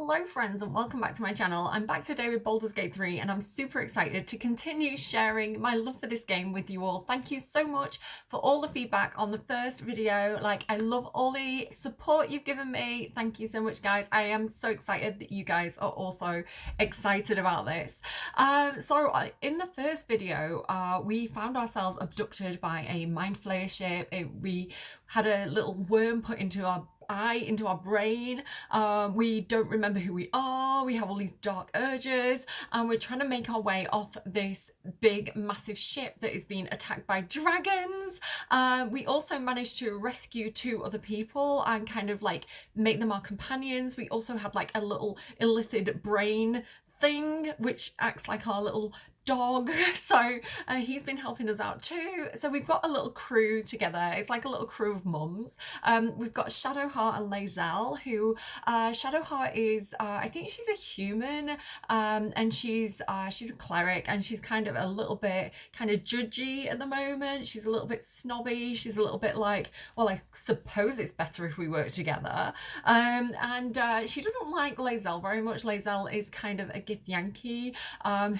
Hello friends and welcome back to my channel. I'm back today with Baldur's Gate 3 and I'm super excited to continue sharing my love for this game with you all. Thank you so much for all the feedback on the first video. I love all the support you've given me. Thank you so much guys. I am so excited that you guys are also excited about this. In the first video, we found ourselves abducted by a mind flayer ship. We had a little worm put into our brain. We don't remember who we are. We have all these dark urges and we're trying to make our way off this big massive ship that is being attacked by dragons. We also managed to rescue 2 other people and kind of make them our companions. We also had a little illithid brain thing which acts like our little dog, so he's been helping us out too. So we've got a little crew together. It's like a little crew of mums. We've got Shadowheart and Lae'zel, who Shadowheart is I think she's a human, and she's a cleric, and she's kind of a little bit judgy at the moment. She's a little bit snobby. She's a little bit like, well, I suppose it's better if we work together. She doesn't like Lae'zel very much. Lae'zel is kind of a Githyanki,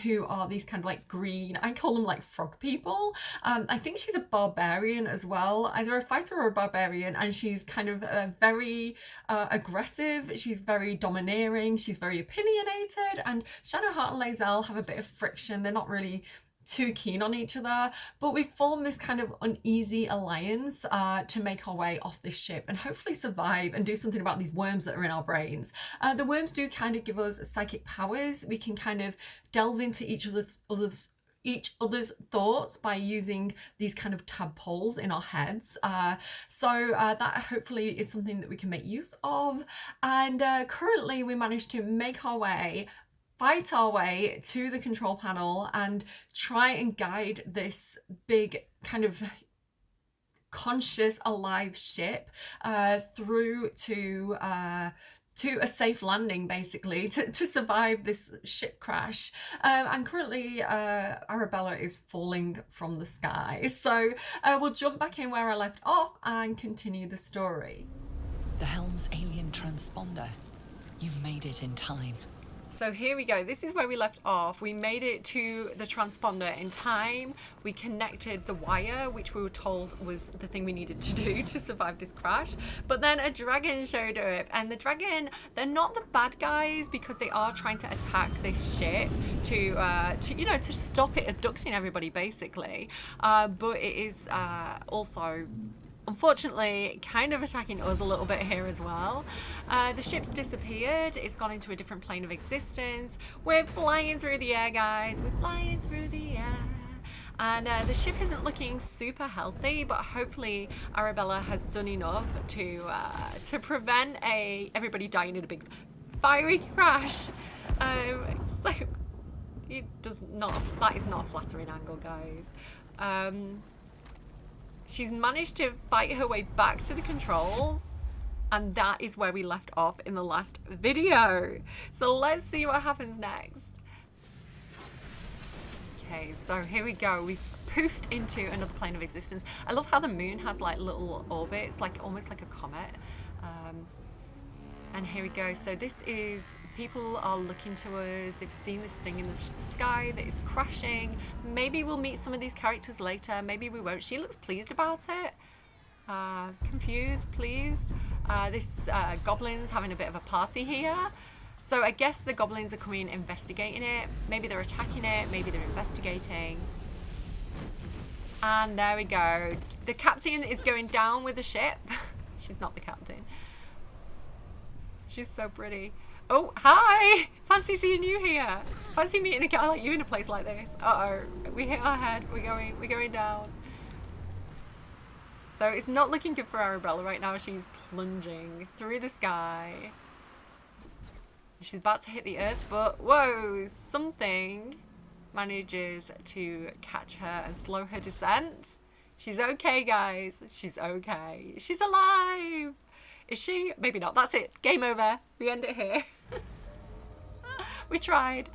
who are these kind of green, I call them frog people. I think she's a barbarian as well, either a fighter or a barbarian, and she's kind of very aggressive. She's very domineering. She's very opinionated, and Shadowheart and Lae'zel have a bit of friction. They're not really too keen on each other, but we've formed this kind of uneasy alliance to make our way off this ship and hopefully survive and do something about these worms that are in our brains. The worms do kind of give us psychic powers. We can kind of delve into each other's thoughts by using these kind of tadpoles in our heads. That hopefully is something that we can make use of. And currently we managed to fight our way to the control panel and try and guide this big kind of conscious alive ship through to a safe landing, basically, to survive this ship crash. And currently Arabella is falling from the sky, so we'll jump back in where I left off and continue the story. The helm's alien transponder. You've made it in time. So here we go. This is where we left off. We made it to the transponder in time. We connected the wire, which we were told was the thing we needed to do to survive this crash. But then a dragon showed up, and the dragon, they're not the bad guys because they are trying to attack this ship to stop it abducting everybody, basically. But it is also, unfortunately, kind of attacking us a little bit here as well. The ship's disappeared. It's gone into a different plane of existence. We're flying through the air, guys. We're flying through the air. And the ship isn't looking super healthy, but hopefully Arabella has done enough to prevent everybody dying in a big fiery crash. So that is not a flattering angle, guys. She's managed to fight her way back to the controls, and that is where we left off in the last video. So let's see what happens next. Okay, so here we go. We've poofed into another plane of existence. I love how the moon has little orbits, almost like a comet. And here we go. So this is, people are looking to us. They've seen this thing in the sky that is crashing. Maybe we'll meet some of these characters later. Maybe we won't. She looks pleased about it. Confused, pleased. This goblin's having a bit of a party here. So I guess the goblins are coming investigating it. Maybe they're attacking it. Maybe they're investigating. And there we go. The captain is going down with the ship. She's not the captain. She's so pretty. Oh, hi! Fancy seeing you here. Fancy meeting a guy like you in a place like this. Uh-oh. We hit our head. We're going down. So it's not looking good for Arabella right now. She's plunging through the sky. She's about to hit the earth, but whoa, something manages to catch her and slow her descent. She's okay, guys. She's okay. She's alive. Is she? Maybe not. That's it. Game over. We end it here. We tried.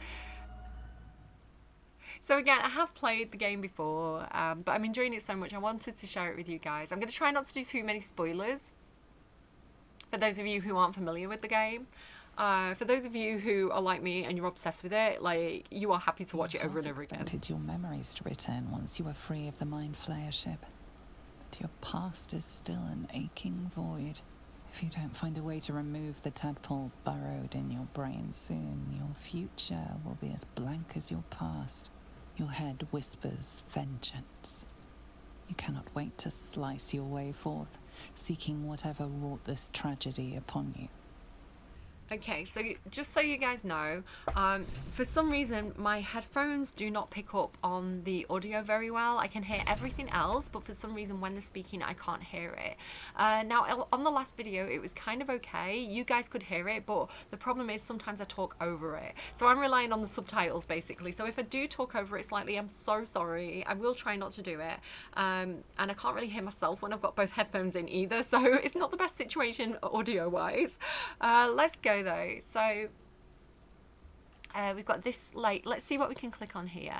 So again, I have played the game before, but I'm enjoying it so much. I wanted to share it with you guys. I'm going to try not to do too many spoilers for those of you who aren't familiar with the game. For those of you who are like me and you're obsessed with it, like, you are happy to watch it over and over again. Expected your memories to return once you were free of the Mind Flayer ship. But your past is still an aching void. If you don't find a way to remove the tadpole burrowed in your brain soon, your future will be as blank as your past. Your head whispers vengeance. You cannot wait to slice your way forth, seeking whatever wrought this tragedy upon you. Okay, so just so you guys know, for some reason my headphones do not pick up on the audio very well. I can hear everything else, but for some reason when they're speaking I can't hear it. Now on the last video it was kind of okay, you guys could hear it, but the problem is sometimes I talk over it. So I'm relying on the subtitles basically. So if I do talk over it slightly, I'm so sorry. I will try not to do it. And I can't really hear myself when I've got both headphones in either, so it's not the best situation audio wise. Let's go though. So we've got this, like, let's see what we can click on here.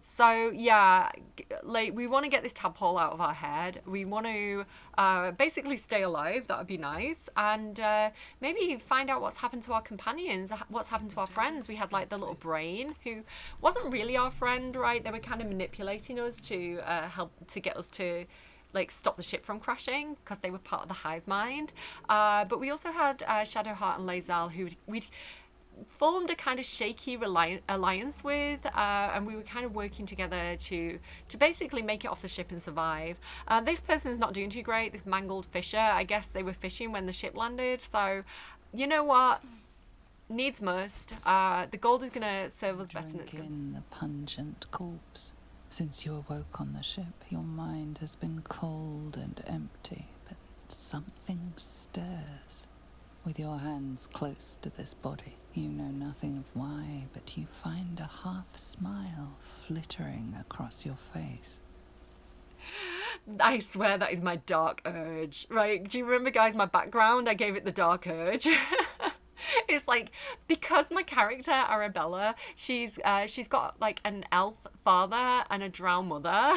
So yeah, like, we want to get this tadpole out of our head. We want to basically stay alive. That would be nice. And maybe find out what's happened to our companions, what's happened to our friends. We had like the little brain who wasn't really our friend, right? They were kind of manipulating us to help to get us to like stop the ship from crashing because they were part of the hive mind. But we also had Shadowheart and Lae'zel, who we'd formed a kind of shaky alliance with, and we were kind of working together to basically make it off the ship and survive. This person's not doing too great, this mangled fisher. I guess they were fishing when the ship landed, so you know what? Needs must. The gold is gonna serve us better than it's gonna. In the pungent corpse. Since you awoke on the ship, your mind has been cold and empty, but something stirs. With your hands close to this body, you know nothing of why, but you find a half smile flittering across your face. I swear that is my dark urge. Right, do you remember, guys, my background? I gave it the dark urge. It's like, because my character Arabella, she's got like an elf father and a drow mother.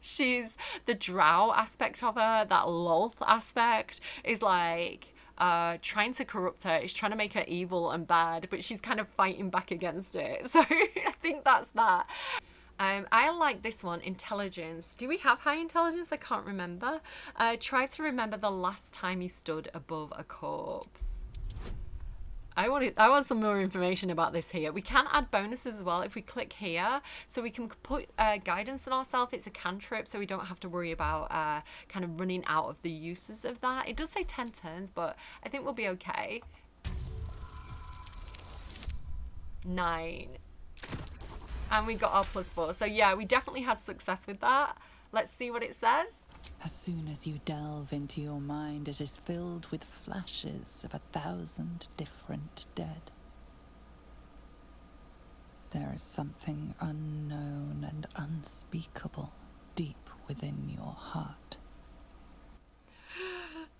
She's the drow aspect of her, that lolth aspect is like trying to corrupt her. It's trying to make her evil and bad, but she's kind of fighting back against it. So I think that's that. I like this one, intelligence. Do we have high intelligence? I can't remember. Try to remember the last time you stood above a corpse. I want some more information about this here. We can add bonuses as well if we click here. So we can put guidance on ourselves. It's a cantrip, so we don't have to worry about kind of running out of the uses of that. It does say 10 turns, but I think we'll be okay. 9. And we got our +4. So yeah, we definitely had success with that. Let's see what it says. As soon as you delve into your mind, it is filled with flashes of 1,000 different dead. There is something unknown and unspeakable deep within your heart.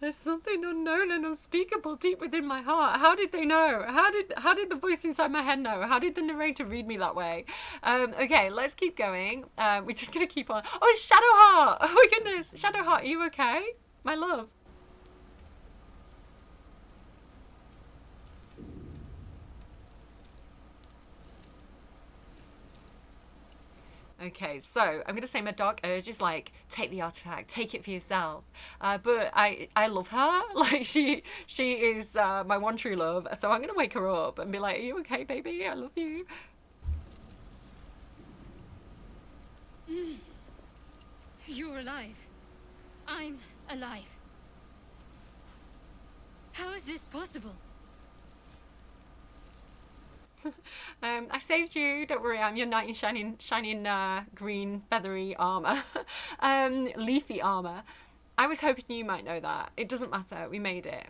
There's something unknown and unspeakable deep within my heart. How did they know? How did the voice inside my head know? How did the narrator read me that way? Okay, let's keep going. We're just gonna keep on. Oh, it's Shadowheart! Oh my goodness, Shadowheart, are you okay, my love? Okay, so I'm going to say my dark urge is like, take the artifact, take it for yourself. But I love her. Like, she is my one true love. So I'm going to wake her up and be like, are you okay, baby? I love you. You're alive. I'm alive. How is this possible? I saved you. Don't worry, I'm your knight in shining green feathery armor, leafy armor. I was hoping you might know that. It doesn't matter. We made it.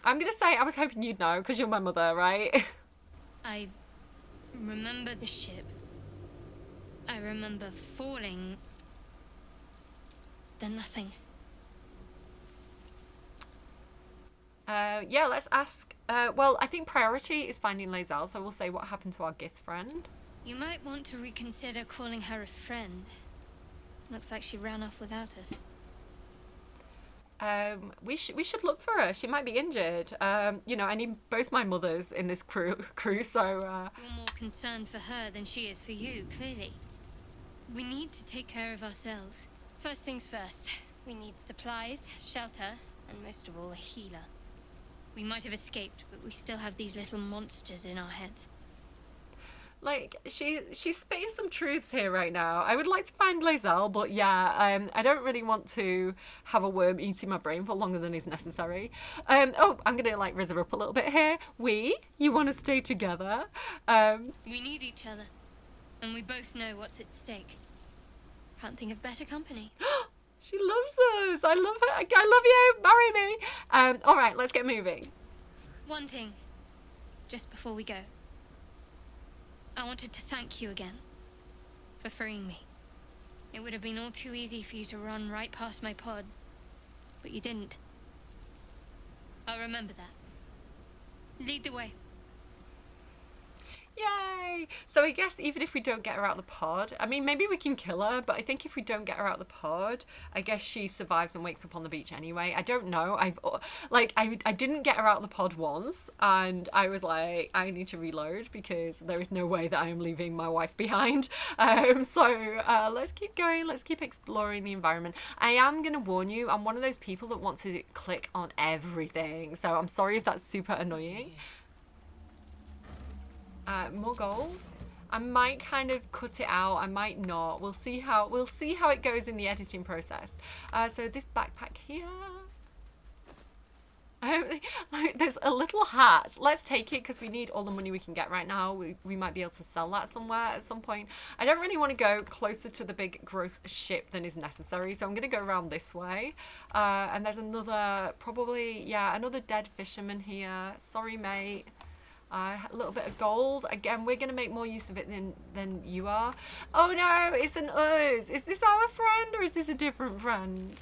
I'm gonna say I was hoping you'd know because you're my mother, right? I remember the ship. I remember falling. Then nothing. Yeah, let's ask. Well, I think priority is finding Lae'zel, so we'll say what happened to our Gith friend. You might want to reconsider calling her a friend. Looks like she ran off without us. We should look for her. She might be injured. You know, I need both my mothers in this crew, so... You're more concerned for her than she is for you, clearly. We need to take care of ourselves. First things first, we need supplies, shelter, and most of all, a healer. We might have escaped, but we still have these little monsters in our heads. Like, she's spitting some truths here right now. I would like to find Lae'zel, but yeah, I don't really want to have a worm eating my brain for longer than is necessary. Oh, I'm gonna like rizz her up a little bit here. You want to stay together? We need each other, and we both know what's at stake. Can't think of better company. She loves us. I love her. I love you. Marry me. All right, let's get moving. One thing, just before we go. I wanted to thank you again for freeing me. It would have been all too easy for you to run right past my pod, but you didn't. I'll remember that. Lead the way. Yay! So I guess even if we don't get her out of the pod, I mean, maybe we can kill her, but I think if we don't get her out of the pod, I guess she survives and wakes up on the beach anyway. I don't know. I didn't get her out of the pod once, and I was like, I need to reload because there is no way that I am leaving my wife behind. So let's keep going. Let's keep exploring the environment. I am going to warn you, I'm one of those people that wants to click on everything, so I'm sorry if that's super annoying. More gold. I might kind of cut it out. I might not. We'll see how it goes in the editing process. So this backpack here. Like, there's a little hat. Let's take it because we need all the money we can get right now. We might be able to sell that somewhere at some point. I don't really want to go closer to the big gross ship than is necessary, so I'm going to go around this way. And there's another, probably, yeah, another dead fisherman here. Sorry, mate. A little bit of gold. Again, we're going to make more use of it than you are. Oh no, it's an us. Is this our friend or is this a different friend?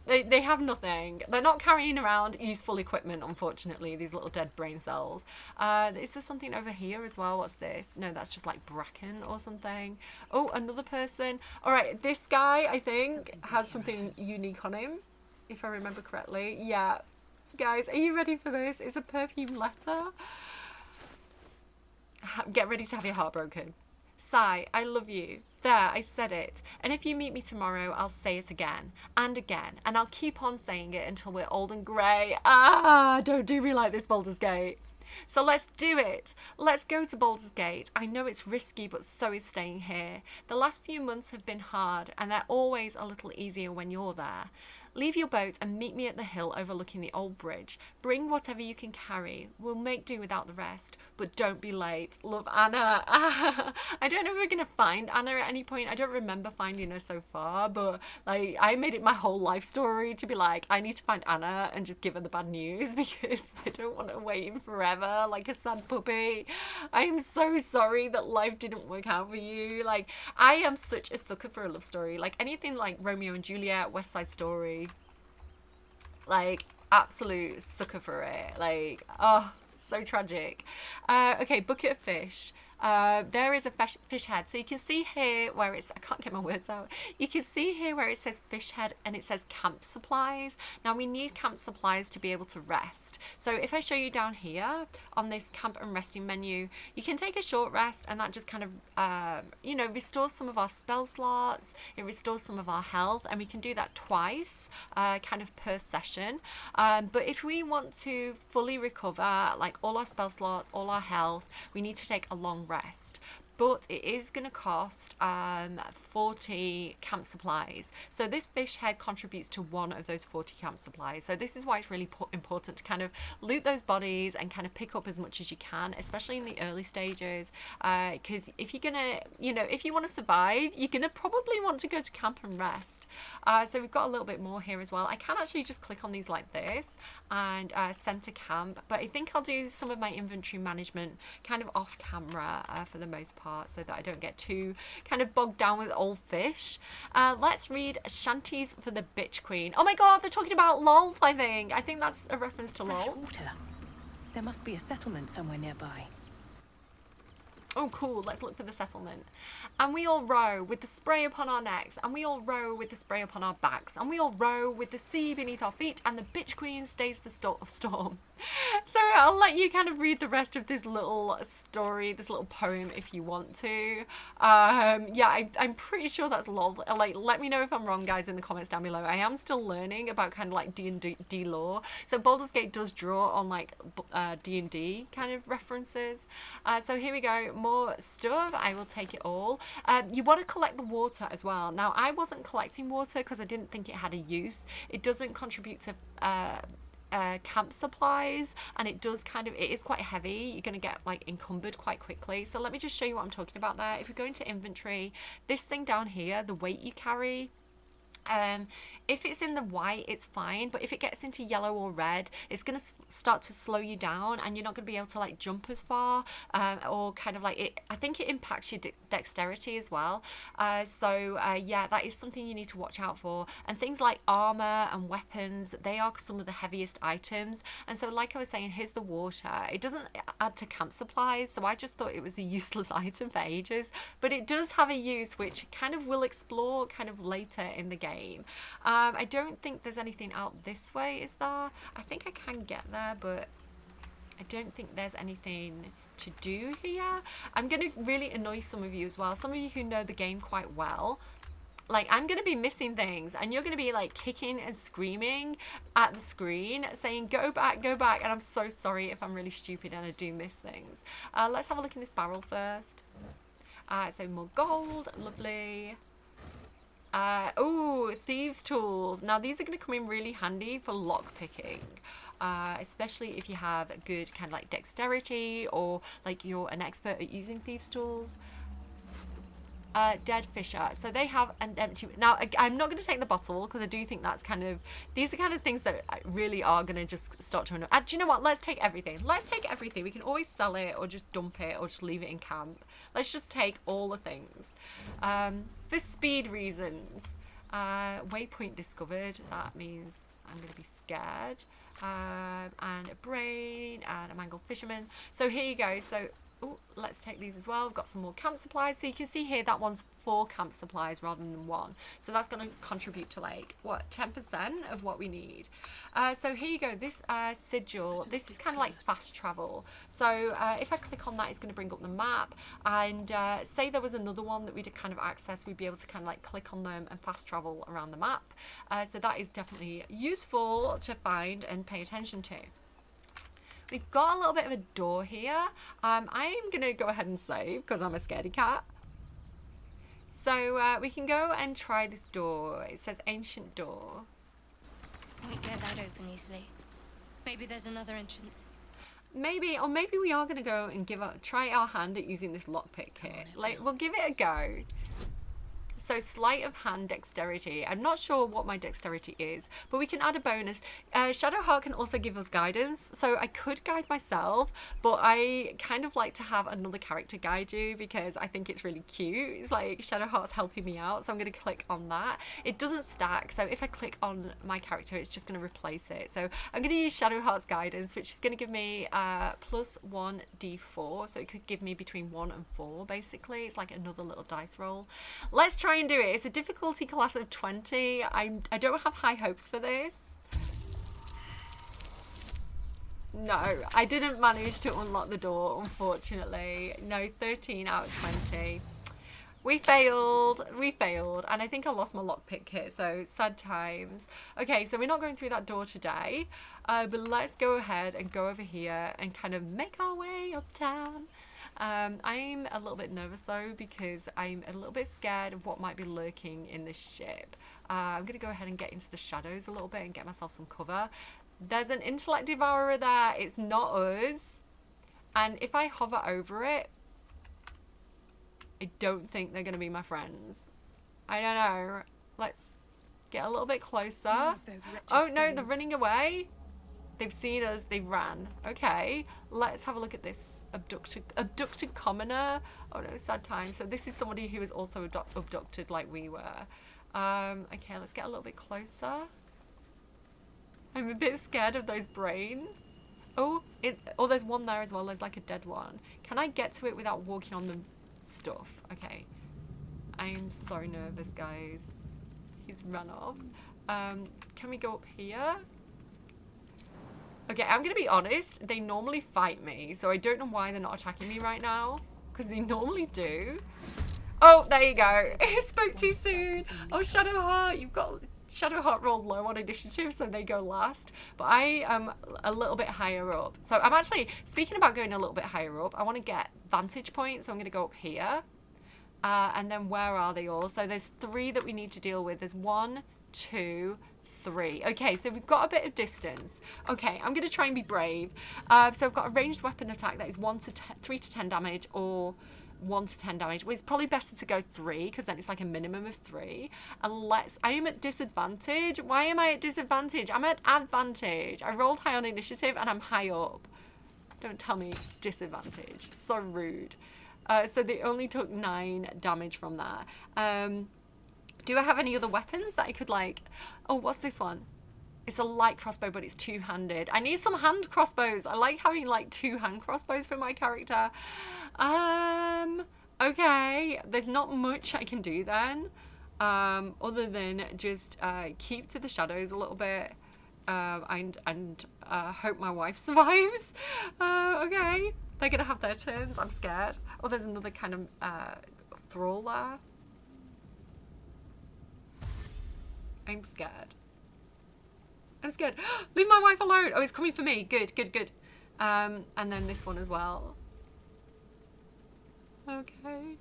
They have nothing. They're not carrying around useful equipment, unfortunately, these little dead brain cells. Is there something over here as well? What's this? No, that's just like bracken or something. Oh, another person. All right, this guy, I think, has something unique on him, if I remember correctly. Yeah. Guys, are you ready for this? It's a perfume letter. Get ready to have your heart broken. Sigh, I love you. There, I said it. And if you meet me tomorrow, I'll say it again and again. And I'll keep on saying it until we're old and grey. Don't do me like this, Baldur's Gate. So let's do it. Let's go to Baldur's Gate. I know it's risky, but so is staying here. The last few months have been hard, and they're always a little easier when you're there. Leave your boat and meet me at the hill overlooking the old bridge. Bring whatever you can carry. We'll make do without the rest, but don't be late. Love, Anna. I don't know if we're going to find Anna at any point. I don't remember finding her so far, but like I made it my whole life story to be like, I need to find Anna and just give her the bad news because I don't want her waiting forever like a sad puppy. I am so sorry that life didn't work out for you. Like, I am such a sucker for a love story. Like anything like Romeo and Juliet, West Side Story. Like, absolute sucker for it. Like, oh, so tragic. Okay, bucket of fish. There is a fish head. So you can see here where it's, I can't get my words out. You can see here where it says fish head and it says camp supplies. Now we need camp supplies to be able to rest. So if I show you down here on this camp and resting menu, you can take a short rest and that just kind of, you know, restores some of our spell slots. It restores some of our health and we can do that twice, kind of per session. But if we want to fully recover, like all our spell slots, all our health, we need to take a long rest. But it is going to cost 40 camp supplies. So this fish head contributes to one of those 40 camp supplies. So this is why it's really important to kind of loot those bodies and kind of pick up as much as you can, especially in the early stages. Because if you're going to, you know, if you want to survive, you're going to probably want to go to camp and rest. So we've got a little bit more here as well. I can actually just click on these like this and send to camp. But I think I'll do some of my inventory management kind of off camera for the most part, so that I don't get too kind of bogged down with old fish. Let's read Shanties for the Bitch Queen. Oh my god, they're talking about Lolth, I think. I think that's a reference to Fresh Lolth. water. There must be a settlement somewhere nearby. Oh, cool. Let's look for the settlement. And we all row with the spray upon our necks, and we all row with the spray upon our backs, and we all row with the sea beneath our feet, and the bitch queen stays the storm. So I'll let you kind of read the rest of this little story, this little poem, if you want to. Yeah, I'm pretty sure that's lol. Like, let me know if I'm wrong, guys, in the comments down below. I am still learning about kind of like D&D lore. So Baldur's Gate does draw on like D&D kind of references. So here we go, more stuff. I will take it all. You want to collect the water as well. Now, I wasn't collecting water because I didn't think it had a use. It doesn't contribute to camp supplies, and it is quite heavy. You're going to get like encumbered quite quickly. So let me just show you what I'm talking about there. If we go into inventory, this thing down here, the weight you carry, if it's in the white, it's fine, but if it gets into yellow or red, it's going to start to slow you down, and you're not going to be able to like jump as far, or kind of like it. I think it impacts your dexterity as well. Yeah, that is something you need to watch out for. And things like armor and weapons, they are some of the heaviest items. And so, like I was saying, here's the water. It doesn't add to camp supplies, so I just thought it was a useless item for ages, but it does have a use, which kind of we'll explore kind of later in the game. I don't think there's anything out this way, is there? I think I can get there, but I don't think there's anything to do here. I'm going to really annoy some of you as well. Some of you who know the game quite well. Like, I'm going to be missing things, and you're going to be like kicking and screaming at the screen saying, go back, and I'm so sorry if I'm really stupid and I do miss things. Let's have a look in this barrel first. So more gold, lovely. Oh, thieves' tools. Now these are going to come in really handy for lock picking, especially if you have good kind of like dexterity, or like you're an expert at using thieves' tools. Dead fisher. So they have an empty. Now I'm not going to take the bottle because I do think that's kind of, these are kind of things that really are going to just start to annoy. Do you know what? Let's take everything. Let's take everything. We can always sell it or just dump it or just leave it in camp. Let's just take all the things. For speed reasons. Waypoint discovered. That means I'm going to be scared. And a brain and a mangled fisherman. So here you go. So ooh, let's take these as well. We've got some more camp supplies. So you can see here that one's 4 camp supplies rather than 1. So that's going to contribute to like, what, 10% of what we need. So here you go. This sigil, this is kind of like fast travel. So if I click on that, it's going to bring up the map. And say there was another one that we'd kind of access, we'd be able to kind of like click on them and fast travel around the map. So that is definitely useful to find and pay attention to. We've got a little bit of a door here. I'm going to go ahead and save because I'm a scaredy cat. So we can go and try this door. It says ancient door. Won't get that open easily. Maybe there's another entrance. Maybe, or maybe we are going to go and try our hand at using this lockpick kit. Like, we'll give it a go. So sleight of hand dexterity. I'm not sure what my dexterity is, but we can add a bonus. Shadowheart can also give us guidance. So I could guide myself, but I kind of like to have another character guide you because I think it's really cute. It's like Shadowheart's helping me out. So I'm going to click on that. It doesn't stack. So if I click on my character, it's just going to replace it. So I'm going to use Shadowheart's guidance, which is going to give me plus 1d4. So it could give me between 1 and 4, basically. It's like another little dice roll. Let's try and do it. It's a difficulty class of 20. I don't have high hopes for this. No, I didn't manage to unlock the door, unfortunately. No, 13 out of 20. We failed, and I think I lost my lockpick kit, so sad times. Okay, so we're not going through that door today, but let's go ahead and go over here and kind of make our way uptown. I'm a little bit nervous though because I'm a little bit scared of what might be lurking in this ship. I'm going to go ahead and get into the shadows a little bit and get myself some cover. There's an intellect devourer there. It's not us. And if I hover over it, I don't think they're going to be my friends. I don't know. Let's get a little bit closer. Oh no, they're running away. They've seen us, they ran. Okay, let's have a look at this abducted commoner. Oh no, sad time. So this is somebody who was also abducted like we were. Okay, let's get a little bit closer. I'm a bit scared of those brains. Oh, there's one there as well. There's like a dead one. Can I get to it without walking on the stuff? Okay. I'm so nervous, guys. He's run off. Can we go up here? Okay, I'm gonna be honest. They normally fight me, so I don't know why they're not attacking me right now. Because they normally do. Oh, there you go. I spoke too soon. Oh, Shadowheart, you've got... Shadowheart rolled low on initiative, so they go last. But I am a little bit higher up. So I'm actually, speaking about going a little bit higher up, I want to get vantage points, so I'm going to go up here. And then where are they all? So there's 3 that we need to deal with. There's 1, 2, 3. Okay, so we've got a bit of distance. Okay, I'm going to try and be brave. So I've got a ranged weapon attack that is 3 to 10 damage, or 1 to 10 damage. Well, it's probably better to go 3 because then it's like a minimum of 3. Unless I am at disadvantage. Why am I at disadvantage? I'm at advantage. I rolled high on initiative and I'm high up. Don't tell me it's disadvantage. So rude. So they only took 9 damage from that. Do I have any other weapons that I could like... Oh, what's this one? It's a light crossbow, but it's 2-handed. I need some hand crossbows. I like having like 2 hand crossbows for my character. Okay. There's not much I can do then. Other than just keep to the shadows a little bit. And hope my wife survives. Okay. They're gonna have their turns. I'm scared. Oh, there's another kind of thrall there. I'm scared. I'm scared. Leave my wife alone. Oh, it's coming for me. Good, good, good. And then this one as well. Okay.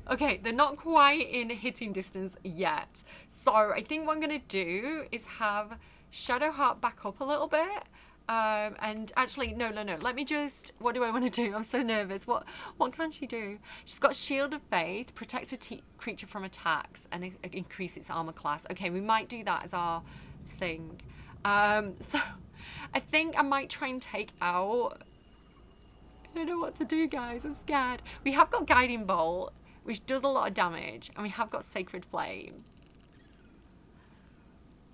Okay, they're not quite in hitting distance yet. So I think what I'm going to do is have Shadowheart back up a little bit. And actually, no. Let me just... What do I want to do? I'm so nervous. What can she do? She's got Shield of Faith, protect a creature from attacks, and increase its armor class. Okay, we might do that as our thing. So I think I might try and take out... I don't know what to do, guys. I'm scared. We have got Guiding Bolt, which does a lot of damage, and we have got Sacred Flame.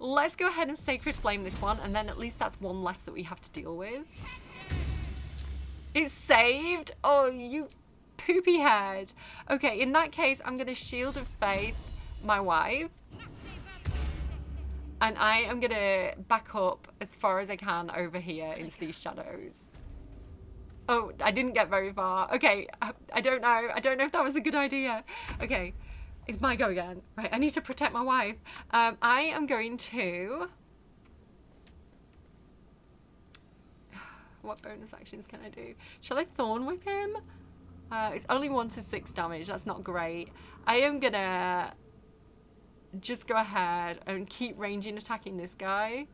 Let's go ahead and Sacred Flame this one, and then at least that's one less that we have to deal with. It's saved? Oh, you poopy head. Okay, in that case, I'm going to Shield of Faith my wife. And I am going to back up as far as I can over here into these shadows. Oh, I didn't get very far. Okay, I don't know. I don't know if that was a good idea. Okay. It's my go again. Right, I need to protect my wife. I am going to... What bonus actions can I do? Shall I Thorn Whip him? It's only 1 to 6 damage. That's not great. I am gonna just go ahead and keep ranging attacking this guy.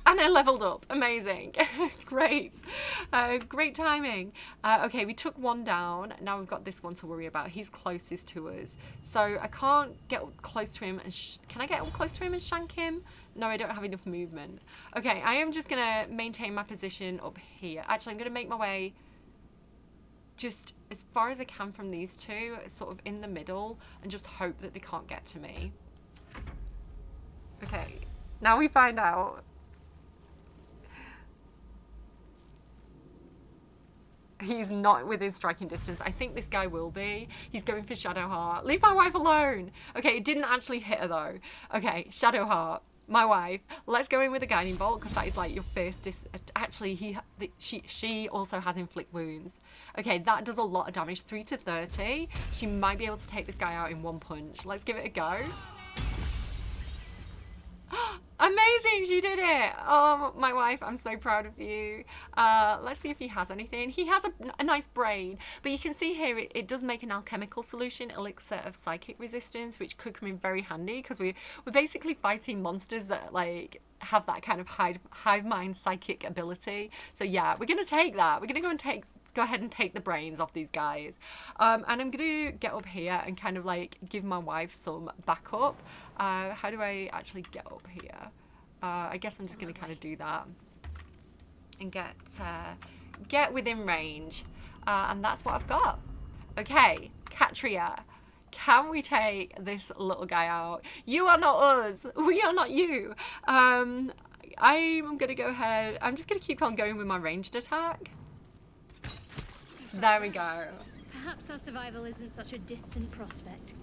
And I leveled up. Amazing. Great. Great timing. Okay, we took 1 down. Now we've got this one to worry about. He's closest to us. So I can't get close to him. And can I get close to him and shank him? No, I don't have enough movement. Okay, I am just going to maintain my position up here. Actually, I'm going to make my way just as far as I can from these two, sort of in the middle, and just hope that they can't get to me. Okay, now we find out. He's not within striking distance. I think this guy will be. He's going for Shadowheart. Leave my wife alone. Okay, it didn't actually hit her though. Okay, Shadowheart, my wife. Let's go in with a Guiding Bolt because that is like your first actually, she also has Inflict Wounds. Okay, that does a lot of damage. 3 to 30. She might be able to take this guy out in 1 punch. Let's give it a go. Amazing, she did it. Oh, my wife, I'm so proud of you. Let's see if he has anything. He has a nice brain, but you can see here it does make an alchemical solution, elixir of psychic resistance, which could come in very handy because we're basically fighting monsters that like have that kind of hive mind psychic ability. So yeah, we're gonna take that. We're gonna go ahead and take the brains off these guys. And I'm gonna get up here and kind of like give my wife some backup. How do I actually get up here? I guess I'm just gonna kind of do that and get within range. And that's what I've got. Okay, Katria, Can we take this little guy out? You are not us. We are not you. I'm going to go ahead. I'm just going to keep on going with my ranged attack. There we go. Perhaps our survival isn't such a distant prospect.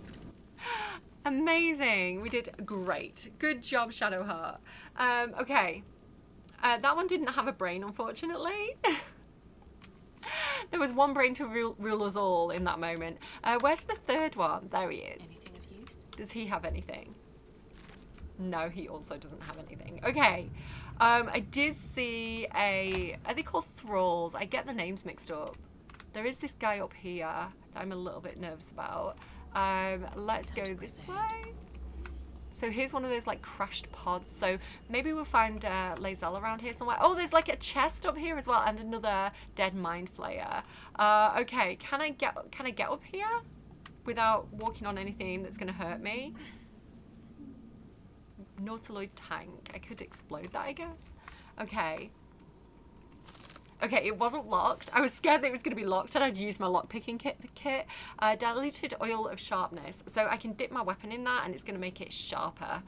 Amazing. We did great. Good job, Shadowheart. Okay. That one didn't have a brain, unfortunately. There was one brain to rule us all in that moment. Where's the third one? There he is. Anything of use? Does he have anything? No, he also doesn't have anything. Okay. I did see are they called thralls? I get the names mixed up. There is this guy up here that I'm a little bit nervous about. Let's go this way. So here's one of those like crashed pods. So maybe we'll find Lae'zel around here somewhere. Oh, there's like a chest up here as well, and another dead mind flayer. Okay, can I get up here without walking on anything that's gonna hurt me? Nautiloid tank. I could explode that, I guess. Okay. Okay, it wasn't locked. I was scared that it was going to be locked and I'd use my lockpicking kit. Diluted oil of sharpness. So I can dip my weapon in that and it's going to make it sharper.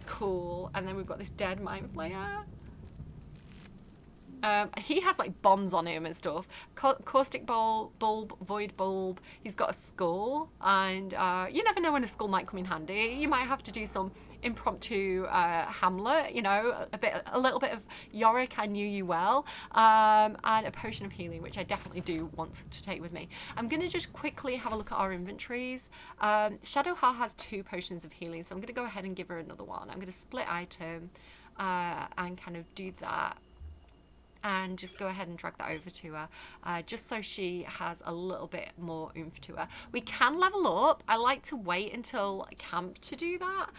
Cool. And then we've got this dead mind flayer. He has like bombs on him and stuff. Caustic bulb, void bulb. He's got a skull, and you never know when a skull might come in handy. You might have to do some impromptu Hamlet, you know, a little bit of Yorick, I knew you well, and a potion of healing, which I definitely do want to take with me. I'm gonna just quickly have a look at our inventories. Shadowheart has 2 potions of healing, so I'm gonna go ahead and give her another one. I'm gonna split item and kind of do that. And just go ahead and drag that over to her, just so she has a little bit more oomph to her. We can level up. I like to wait until camp to do that.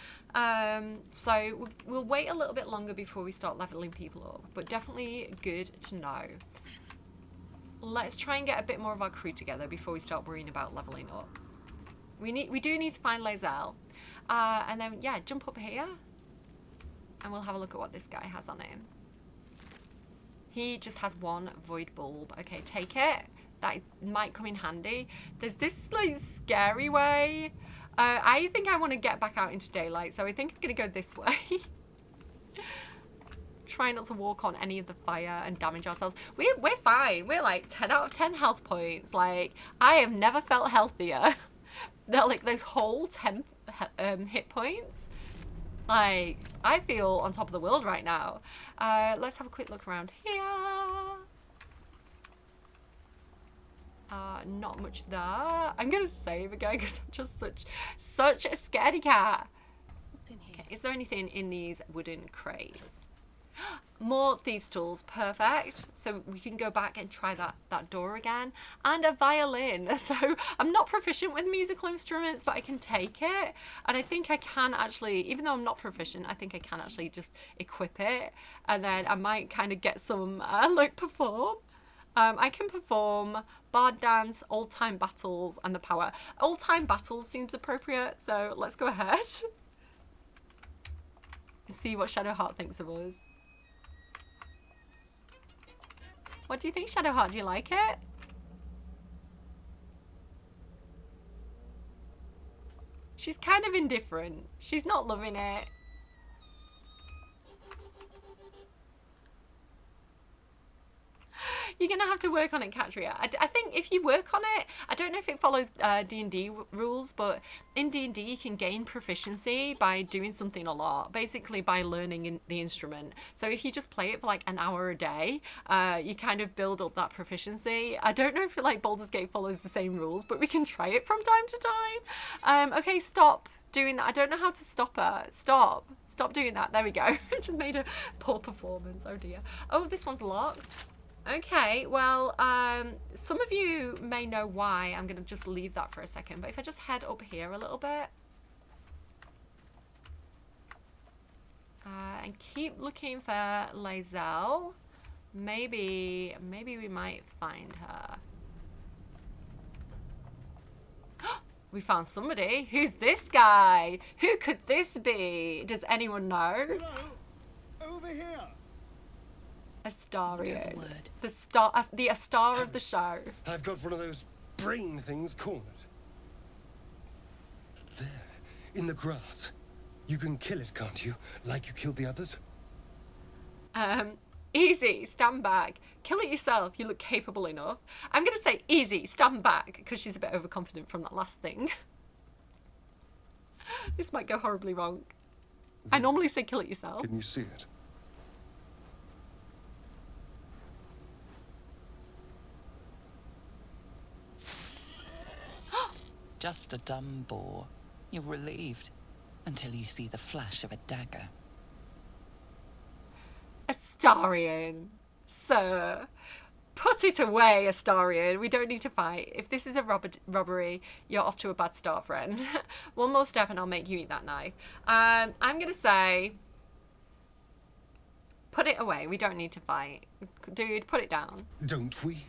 So we'll wait a little bit longer before we start leveling people up, but definitely good to know. Let's try and get a bit more of our crew together before we start worrying about leveling up. We do need to find Lae'zel. And then, yeah, jump up here. And we'll have a look at what this guy has on him. He just has 1 void bulb. Okay, take it. That might come in handy. There's this like scary way. I think I want to get back out into daylight, so I think I'm gonna go this way. Try not to walk on any of the fire and damage ourselves. We're fine. We're like 10 out of 10 health points. Like, I have never felt healthier. They're like those whole 10 hit points. Like, I feel on top of the world right now. Let's have a quick look around here. Not much there. I'm gonna save again because I'm just such a scaredy cat. What's in here? Okay, is there anything in these wooden crates? More thieves' tools, perfect. So we can go back and try that door again. And a violin. So I'm not proficient with musical instruments, but I can take it. And I think I can actually, even though I'm not proficient, I think I can actually just equip it. And then I might kind of get some, like, perform. I can perform bard dance, old time battles, and the power. Old time battles seems appropriate, so let's go ahead. See what Shadowheart thinks of us. What do you think, Shadowheart? Do you like it? She's kind of indifferent. She's not loving it. You're going to have to work on it, Katria. I think if you work on it, I don't know if it follows D&D rules, but in D&D you can gain proficiency by doing something a lot, basically by learning the instrument. So if you just play it for like an hour a day, you kind of build up that proficiency. I don't know if like Baldur's Gate follows the same rules, but we can try it from time to time. Okay, stop doing that. I don't know how to stop her. Stop doing that. There we go. Just made a poor performance. Oh dear. Oh, this one's locked. Okay, well, some of you may know why. I'm going to just leave that for a second. But if I just head up here a little bit. And keep looking for Lae'zel. Maybe we might find her. We found somebody. Who's this guy? Who could this be? Does anyone know? Hello, over here. Astarion. The star of the show. I've got one of those brain things cornered. in the grass. You can kill it, can't you? Like you killed the others? Easy, stand back. Kill it yourself, you look capable enough. I'm going to say easy, stand back, because she's a bit overconfident from that last thing. This might go horribly wrong. I normally say kill it yourself. Can you see it? Just a dumb boar. You're relieved until you see the flash of a dagger. Astarion, sir. Put it away, Astarion. We don't need to fight. If this is a robbery, you're off to a bad start, friend. One more step and I'll make you eat that knife. I'm going to say, put it away. We don't need to fight. Dude, put it down. Don't we?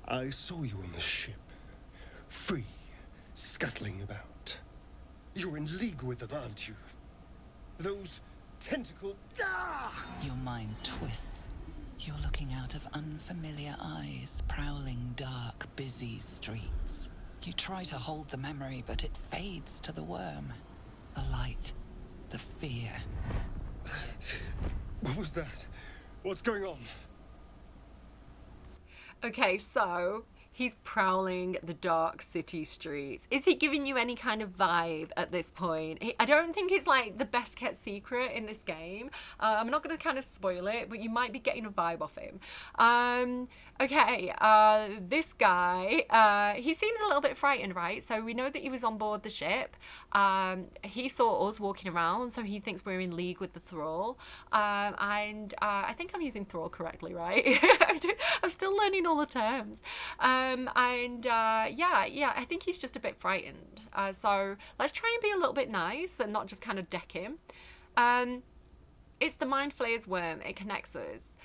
I saw you on the ship. Free, scuttling about. You're in league with them, aren't you? Those tentacle... Ah! Your mind twists. You're looking out of unfamiliar eyes, prowling dark, busy streets. You try to hold the memory, but it fades to the worm. The light, the fear. What was that? What's going on? Okay, so he's prowling the dark city streets. Is he giving you any kind of vibe at this point? I don't think it's like the best kept secret in this game. I'm not going to kind of spoil it, but you might be getting a vibe off him. Okay, this guy, he seems a little bit frightened, right? So we know that he was on board the ship. He saw us walking around, so he thinks we're in league with the Thrall. I think I'm using Thrall correctly, right? I'm still learning all the terms. Yeah, I think he's just a bit frightened. So let's try and be a little bit nice and not just kind of deck him. It's the Mind Flayer's worm. It connects us.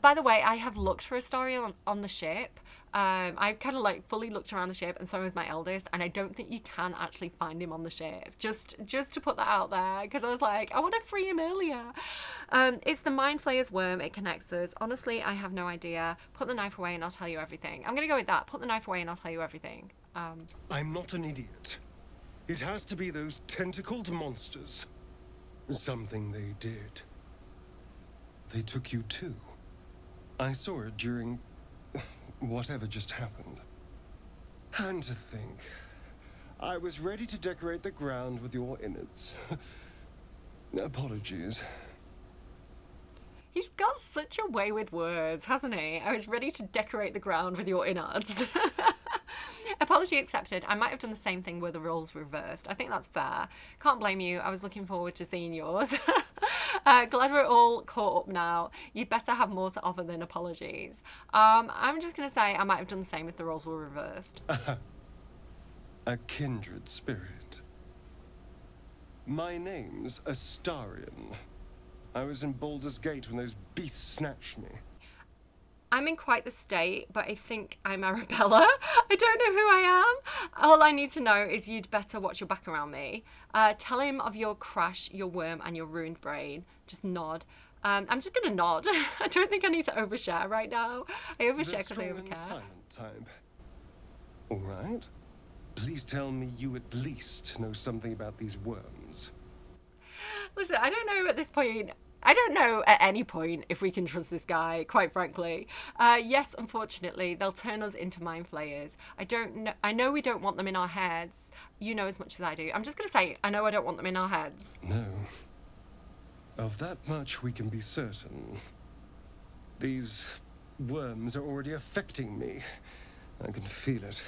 By the way, I have looked for a story on the ship. I've kind of like fully looked around the ship, and so has my eldest, and I don't think you can actually find him on the ship. Just to put that out there, because I was like, I want to free him earlier. It's the Mind Flayer's worm. It connects us. Honestly, I have no idea. Put the knife away and I'll tell you everything. I'm going to go with that. Put the knife away and I'll tell you everything. I'm not an idiot. It has to be those tentacled monsters. Something they did. They took you too. I saw it during whatever just happened. And to think, I was ready to decorate the ground with your innards. Apologies. He's got such a way with words, hasn't he? I was ready to decorate the ground with your innards. Apology accepted. I might have done the same thing where the roles reversed. I think that's fair. Can't blame you. I was looking forward to seeing yours. Glad we're all caught up now. You'd better have more to offer than apologies. I'm just going to say I might have done the same if the roles were reversed. A kindred spirit. My name's Astarion. I was in Baldur's Gate when those beasts snatched me. I'm in quite the state, but I think I'm Arabella. I don't know who I am. All I need to know is you'd better watch your back around me. Tell him of your crash, your worm, and your ruined brain. Just nod. I'm just going to nod. I don't think I need to overshare right now. I overshare because I overcare. Silent type. All right. Please tell me you at least know something about these worms. Listen, I don't know at this point. I don't know at any point if we can trust this guy, quite frankly. Yes, unfortunately, they'll turn us into mind flayers. I know we don't want them in our heads. You know as much as I do. I'm just going to say, I know I don't want them in our heads. No. Of that much we can be certain. These worms are already affecting me. I can feel it.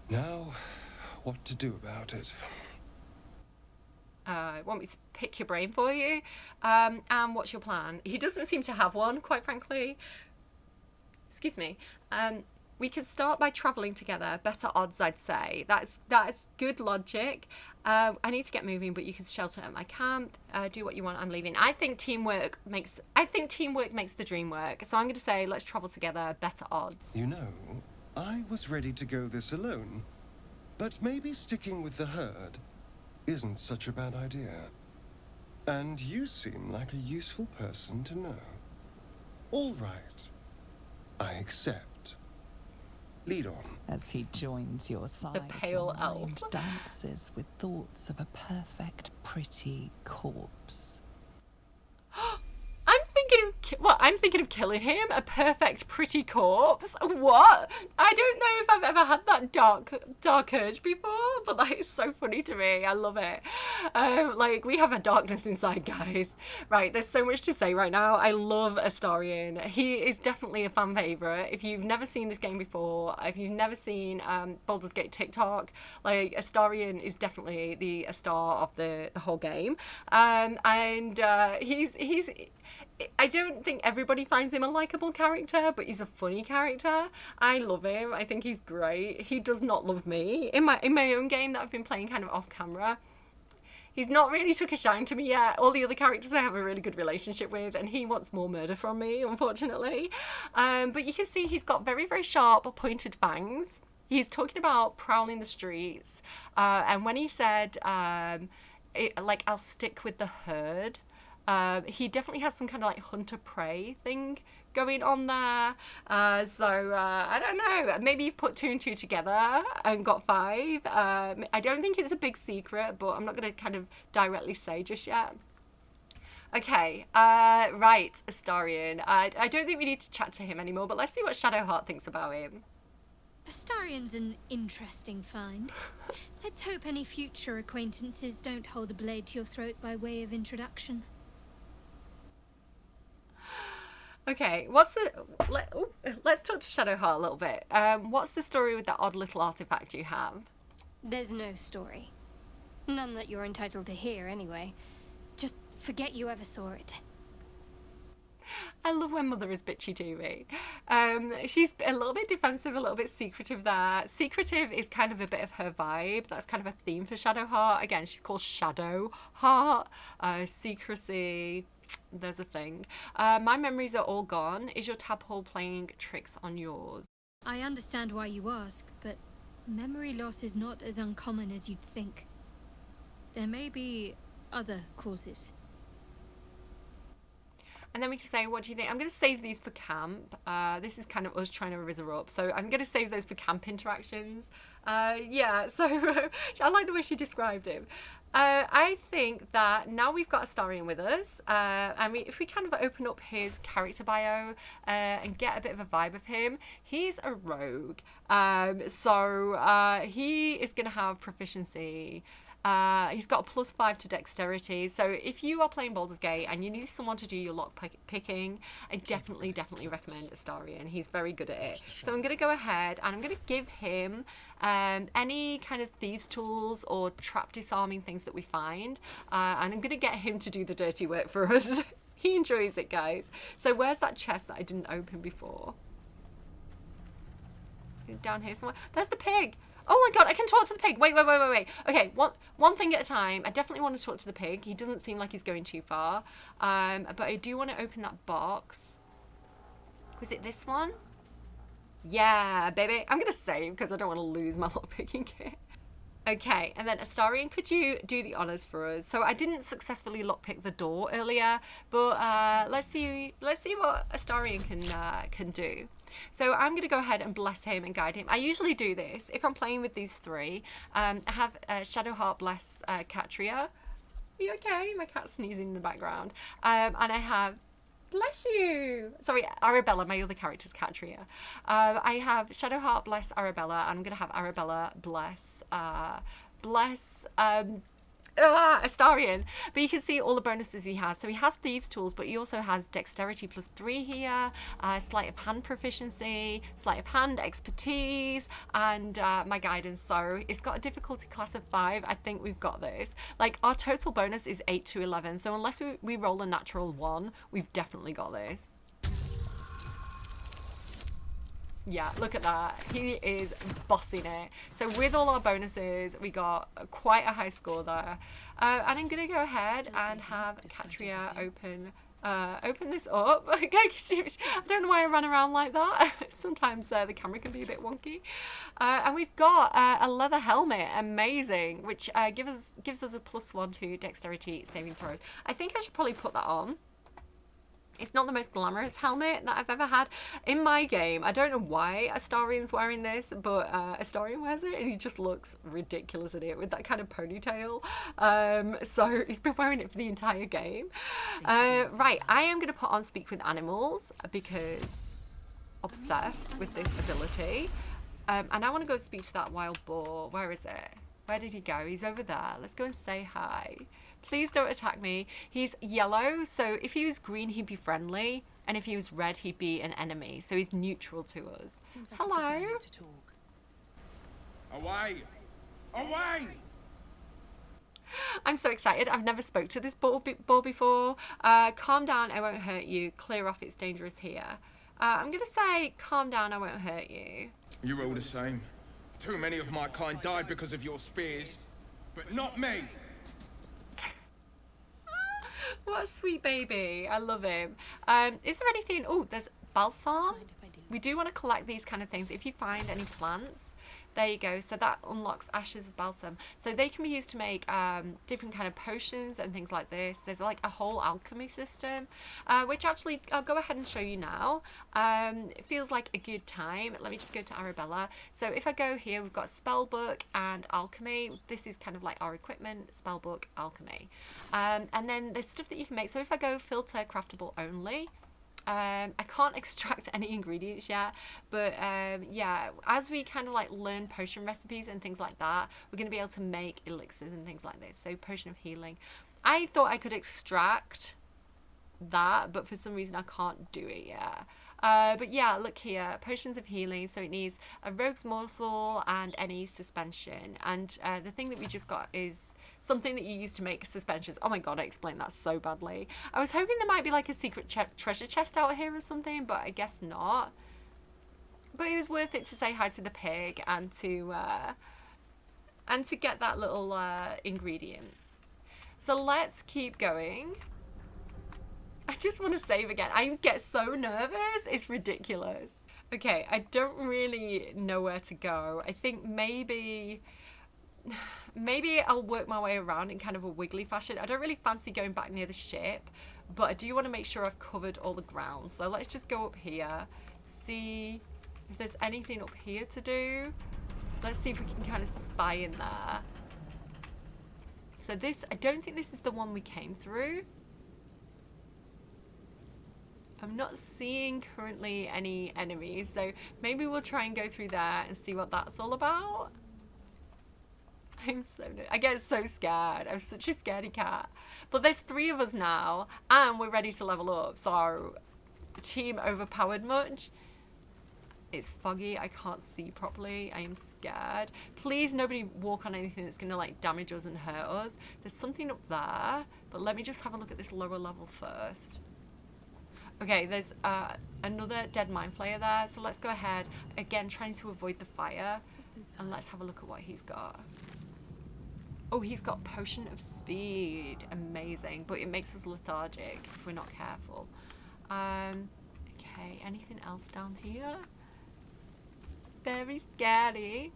Now, what to do about it? Want me to pick your brain for you? And what's your plan? He doesn't seem to have one, quite frankly. Excuse me. We could start by travelling together. Better odds, I'd say. That's good logic. I need to get moving, but you can shelter at my camp. Do what you want. I'm leaving. I think teamwork makes the dream work. So I'm going to say, let's travel together. Better odds. You know, I was ready to go this alone, but maybe sticking with the herd isn't such a bad idea. And you seem like a useful person to know. All right. I accept. Lead on. As he joins your side, pale your elf. mind dances with thoughts of a perfect, pretty corpse. I'm thinking of killing him. A perfect, pretty corpse. What? I don't know if I've ever had that dark urge before, but that is so funny to me. I love it. Like, we have a darkness inside, guys. Right, there's so much to say right now. I love Astarion. He is definitely a fan favorite. If you've never seen this game before, if you've never seen Baldur's Gate TikTok, like, Astarion is definitely the star of the whole game. He's I don't think everybody finds him a likable character, but he's a funny character. I love him. I think he's great. He does not love me. In my own game that I've been playing kind of off camera, he's not really took a shine to me yet. All the other characters I have a really good relationship with, and he wants more murder from me, unfortunately. But you can see he's got very, very sharp, pointed fangs. He's talking about prowling the streets. And when he said, like, I'll stick with the herd, he definitely has some kind of like hunter-prey thing going on there. I don't know. Maybe you put 2 and 2 together and got 5. I don't think it's a big secret, but I'm not going to kind of directly say just yet. Okay, right, Astarion. I don't think we need to chat to him anymore, but let's see what Shadowheart thinks about him. Astarion's an interesting find. Let's hope any future acquaintances don't hold a blade to your throat by way of introduction. Okay, let's talk to Shadowheart a little bit. What's the story with that odd little artifact you have? There's no story. None that you're entitled to hear, anyway. Just forget you ever saw it. I love when Mother is bitchy to me. She's a little bit defensive, a little bit secretive there. Secretive is kind of a bit of her vibe. That's kind of a theme for Shadowheart. Again, she's called Shadowheart. Secrecy, there's a thing. My memories are all gone. Is your tadpole playing tricks on yours? I understand why you ask, but memory loss is not as uncommon as you'd think. There may be other causes. And then we can say, what do you think? I'm going to save these for camp. This is kind of us trying to rizz her up. So I'm going to save those for camp interactions. Yeah, so I like the way she described him. I think that now we've got Astarion with us, and if we kind of open up his character bio and get a bit of a vibe of him, he's a rogue. He is going to have proficiency. He's got a +5 to dexterity, so if you are playing Baldur's Gate and you need someone to do your lock picking, I definitely recommend Astarion. He's very good at it. So I'm going to go ahead and I'm going to give him any kind of thieves tools or trap disarming things that we find, and I'm going to get him to do the dirty work for us. He enjoys it, guys. So where's that chest that I didn't open before? Down here somewhere. There's the pig. Oh my god, I can talk to the pig. Wait. Okay, one thing at a time. I definitely want to talk to the pig. He doesn't seem like he's going too far. But I do want to open that box. Was it this one? Yeah, baby. I'm going to save because I don't want to lose my lockpicking kit. Okay, and then Astarion, could you do the honors for us? So I didn't successfully lockpick the door earlier, but let's see what Astarion can do. So I'm going to go ahead and bless him and guide him. I usually do this if I'm playing with these 3. I have Shadowheart bless Catria. Are you okay? My cat's sneezing in the background. And I have, bless you. Sorry, Arabella, my other character's Catria. I have Shadowheart bless Arabella, and I'm going to have Arabella bless Astarion. But you can see all the bonuses he has. So he has thieves tools, but he also has dexterity +3 here, sleight of hand proficiency, sleight of hand expertise, and my guidance. So it's got a difficulty class of 5. I think we've got this. Like, our total bonus is 8 to 11. So unless we roll a natural 1, we've definitely got this. Yeah, look at that. He is bossing it. So with all our bonuses, we got quite a high score there. And I'm going to go ahead and have Catria open this up. I don't know why I ran around like that. Sometimes the camera can be a bit wonky. And we've got a leather helmet, amazing, which gives us a +1 to dexterity saving throws. I think I should probably put that on. It's not the most glamorous helmet that I've ever had. In my game, I don't know why Astarian's wearing this, but Astarian wears it and he just looks ridiculous in it with that kind of ponytail. So he's been wearing it for the entire game. Right, I am going to put on Speak with Animals because obsessed with this ability. And I want to go speak to that wild boar. Where is it? Where did he go? He's over there. Let's go and say hi. Please don't attack me. He's yellow, so if he was green, he'd be friendly. And if he was red, he'd be an enemy. So he's neutral to us. Seems like Hello? a good moment to talk. Away! Away! I'm so excited. I've never spoke to this boar before. Calm down, I won't hurt you. Clear off, it's dangerous here. I'm going to say, calm down, I won't hurt you. You're all the same. Too many of my kind died because of your spears, but not me! What a sweet baby. I love him. Is there anything... Oh, there's balsam. We do want to collect these kind of things. If you find any plants, there you go. So that unlocks ashes of balsam. So they can be used to make different kind of potions and things like this. There's like a whole alchemy system, which actually I'll go ahead and show you now. It feels like a good time. Let me just go to Arabella. So if I go here, we've got spellbook and alchemy. This is kind of like our equipment, spellbook, alchemy. And then there's stuff that you can make. So if I go filter craftable only, I can't extract any ingredients yet, but yeah, as we kind of like learn potion recipes and things like that, we're going to be able to make elixirs and things like this. So potion of healing, I thought I could extract that, but for some reason I can't do it yet. But yeah, look here, potions of healing. So it needs a rogue's morsel and any suspension, and the thing that we just got is something that you use to make suspensions. Oh my god, I explained that so badly. I was hoping there might be like a secret treasure chest out here or something, but I guess not. But it was worth it to say hi to the pig and to get that little ingredient. So let's keep going. I just want to save again. I get so nervous. It's ridiculous. Okay, I don't really know where to go. I think maybe I'll work my way around in kind of a wiggly fashion. I don't really fancy going back near the ship, but I do want to make sure I've covered all the ground. So let's just go up here, see if there's anything up here to do. Let's see if we can kind of spy in there. So this, I don't think this is the one we came through. I'm not seeing currently any enemies, so maybe we'll try and go through there and see what that's all about. I get so scared. I'm such a scaredy cat. But there's 3 of us now, and we're ready to level up. So, team overpowered much? It's foggy. I can't see properly. I am scared. Please, nobody walk on anything that's going to like damage us and hurt us. There's something up there, but let me just have a look at this lower level first. Okay, there's another dead mind flayer there, so let's go ahead, again, trying to avoid the fire, and let's have a look at what he's got. Oh, he's got Potion of Speed, amazing, but it makes us lethargic if we're not careful. Okay, anything else down here? Very scary.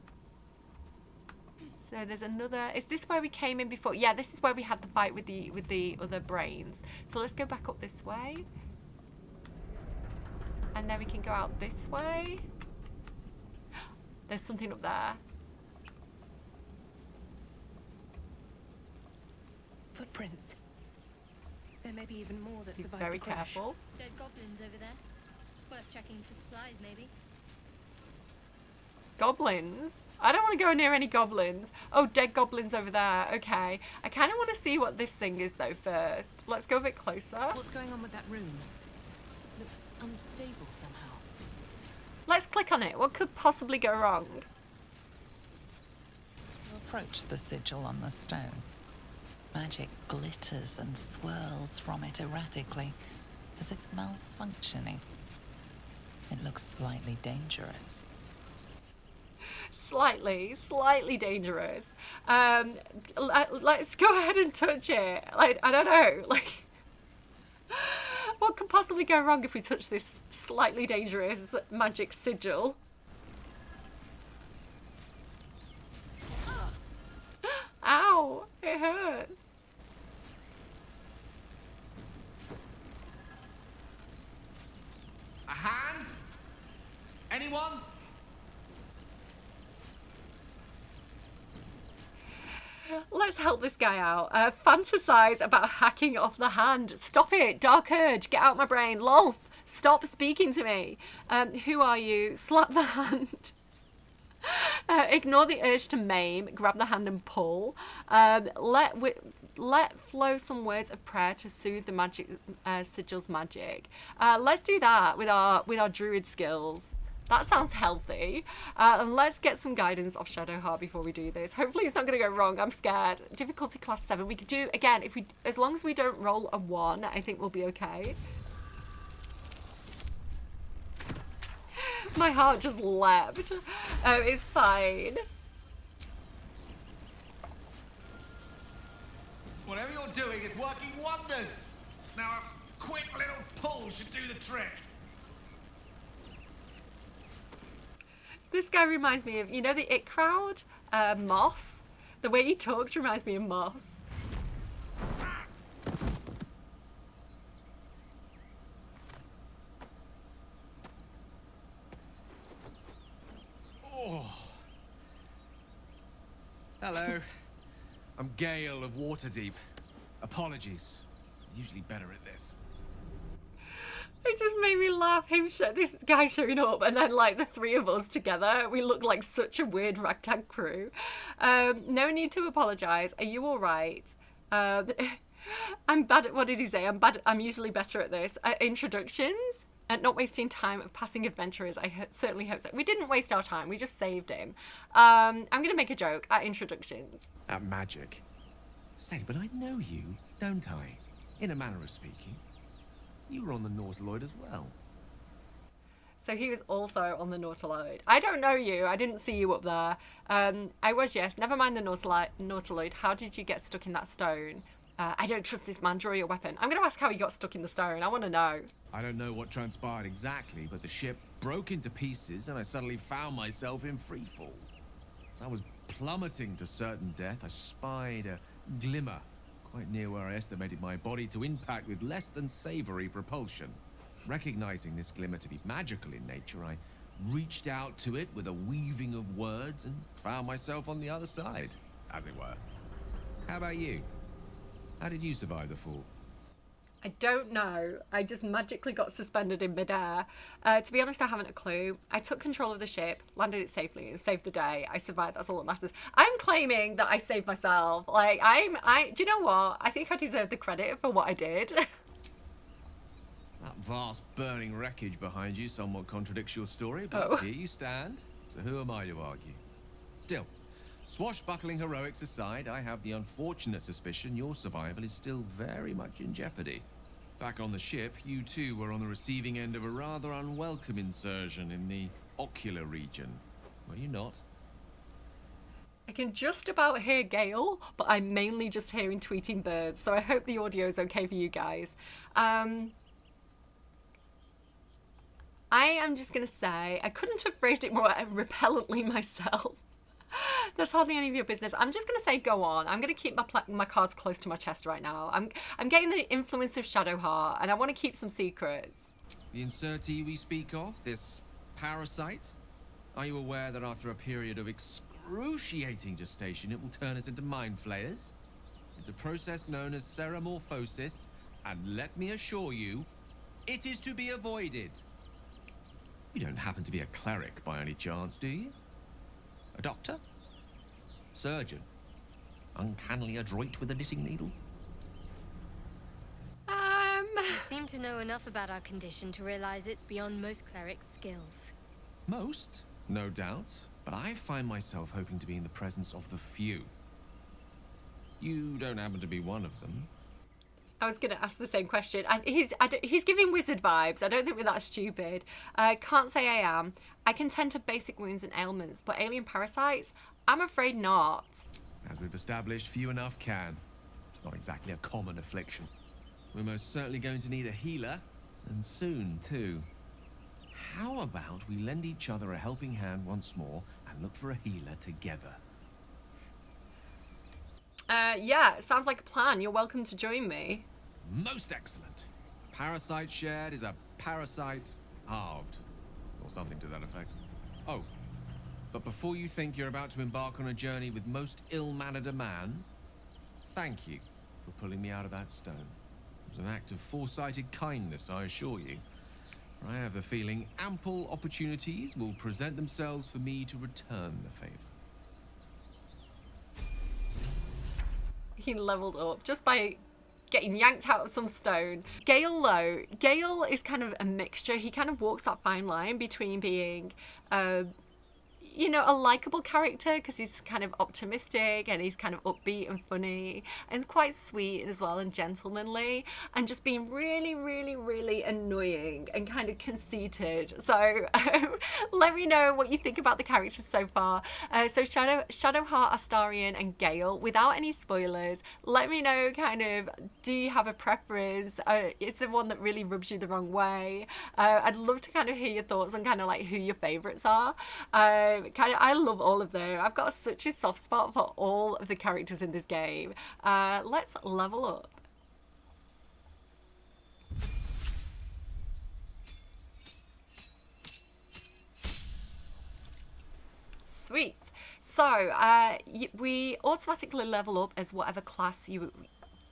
So there's another, is this where we came in before? Yeah, this is where we had the fight with the other brains. So let's go back up this way. And then we can go out this way. There's something up there. Footprints. There may be even more that Be survived very the crash. careful. Dead goblins over there. Worth checking for supplies, maybe. Goblins? I don't want to go near any goblins. Oh, dead goblins over there. Okay. I kind of want to see what this thing is though first. Let's go a bit closer. What's going on with that room? Looks unstable somehow. Let's click on it. What could possibly go wrong? You approach the sigil on the stone. Magic glitters and swirls from it erratically, as if malfunctioning. It looks slightly dangerous. Slightly dangerous. Let's go ahead and touch it. Like, I don't know. Like, what could possibly go wrong if we touch this slightly dangerous magic sigil? Ow! It hurts. hand? Anyone? Let's help this guy out. Fantasize about hacking off the hand. Stop it. Dark urge. Get out my brain. Lolf. Stop speaking to me. Who are you? Slap the hand. Ignore the urge to maim. Grab the hand and pull. Let flow some words of prayer to soothe the magic sigil's magic. Let's do that with our druid skills. That sounds healthy. And let's get some guidance off Shadowheart before we do this. Hopefully it's not going to go wrong. I'm scared. Difficulty class 7. We could do, again, as long as we don't roll a 1, I think we'll be okay. My heart just leapt. It's fine. Whatever you're doing is working wonders. Now a quick little pull should do the trick. This guy reminds me of, you know, the It Crowd? Moss. The way he talks reminds me of Moss. Oh. Hello. I'm Gale of Waterdeep. Apologies. Usually better at this. It just made me laugh. This guy showing up, and then like the three of us together, we look like such a weird ragtag crew. No need to apologise. Are you all right? I'm bad at, what did he say? I'm usually better at this. Introductions and not wasting time of passing adventurers. I certainly hope so. We didn't waste our time. We just saved him. I'm going to make a joke at introductions. At magic. Say, but I know you, don't I? In a manner of speaking. You were on the Nautiloid as well. So he was also on the Nautiloid. I don't know you. I didn't see you up there. I was, yes. Never mind the Nautiloid. How did you get stuck in that stone? I don't trust this man. Draw your weapon. I'm going to ask how he got stuck in the stone. I want to know. I don't know what transpired exactly, but the ship broke into pieces and I suddenly found myself in freefall. As I was plummeting to certain death, I spied a glimmer quite near where I estimated my body to impact with less than savory propulsion. Recognizing this glimmer to be magical in nature, I reached out to it with a weaving of words and found myself on the other side, as it were. How about you? How did you survive the fall? I don't know. I just magically got suspended in midair. To be honest, I haven't a clue. I took control of the ship, landed it safely, and saved the day. I survived. That's all that matters. I'm claiming that I saved myself. Like, do you know what? I think I deserve the credit for what I did. That vast burning wreckage behind you somewhat contradicts your story, but here you stand. So who am I to argue? Still, swashbuckling heroics aside, I have the unfortunate suspicion your survival is still very much in jeopardy. Back on the ship, you too were on the receiving end of a rather unwelcome insertion in the ocular region. Were you not? I can just about hear Gale, but I'm mainly just hearing tweeting birds, so I hope the audio is okay for you guys. I am just going to say, I couldn't have phrased it more repellently myself. That's hardly any of your business. I'm just going to say go on. I'm going to keep my cards close to my chest right now. I'm getting the influence of Shadowheart, and I want to keep some secrets. The insertee we speak of, this parasite, are you aware that after a period of excruciating gestation, it will turn us into mind flayers? It's a process known as ceramorphosis, and let me assure you, it is to be avoided. You don't happen to be a cleric by any chance, do you? A doctor? Surgeon? Uncannily adroit with a knitting needle? You seem to know enough about our condition to realize it's beyond most clerics' skills. Most, no doubt, but I find myself hoping to be in the presence of the few. You don't happen to be one of them. I was going to ask the same question. He's giving wizard vibes. I don't think we're that stupid. Can't say I am. I can tend to basic wounds and ailments, but alien parasites? I'm afraid not. As we've established, few enough can. It's not exactly a common affliction. We're most certainly going to need a healer, and soon, too. How about we lend each other a helping hand once more and look for a healer together? Yeah, sounds like a plan. You're welcome to join me. Most excellent. Parasite shared is a parasite halved, or something to that effect. Oh, but before you think you're about to embark on a journey with most ill-mannered a man, thank you for pulling me out of that stone. It was an act of foresighted kindness, I assure you. For I have the feeling ample opportunities will present themselves for me to return the favor. He leveled up just by getting yanked out of some stone. Gale, though, Gale is kind of a mixture. He kind of walks that fine line between being you know, a likable character because he's kind of optimistic and he's kind of upbeat and funny and quite sweet as well and gentlemanly, and just being really, really, really annoying and kind of conceited. So let me know what you think about the characters so far. So Shadowheart, Astarion and Gale, without any spoilers, let me know kind of, do you have a preference? Is there one that really rubs you the wrong way? I'd love to kind of hear your thoughts on kind of like who your favorites are. I love all of them. I've got such a soft spot for all of the characters in this game. Let's level up. Sweet. So we automatically level up as whatever class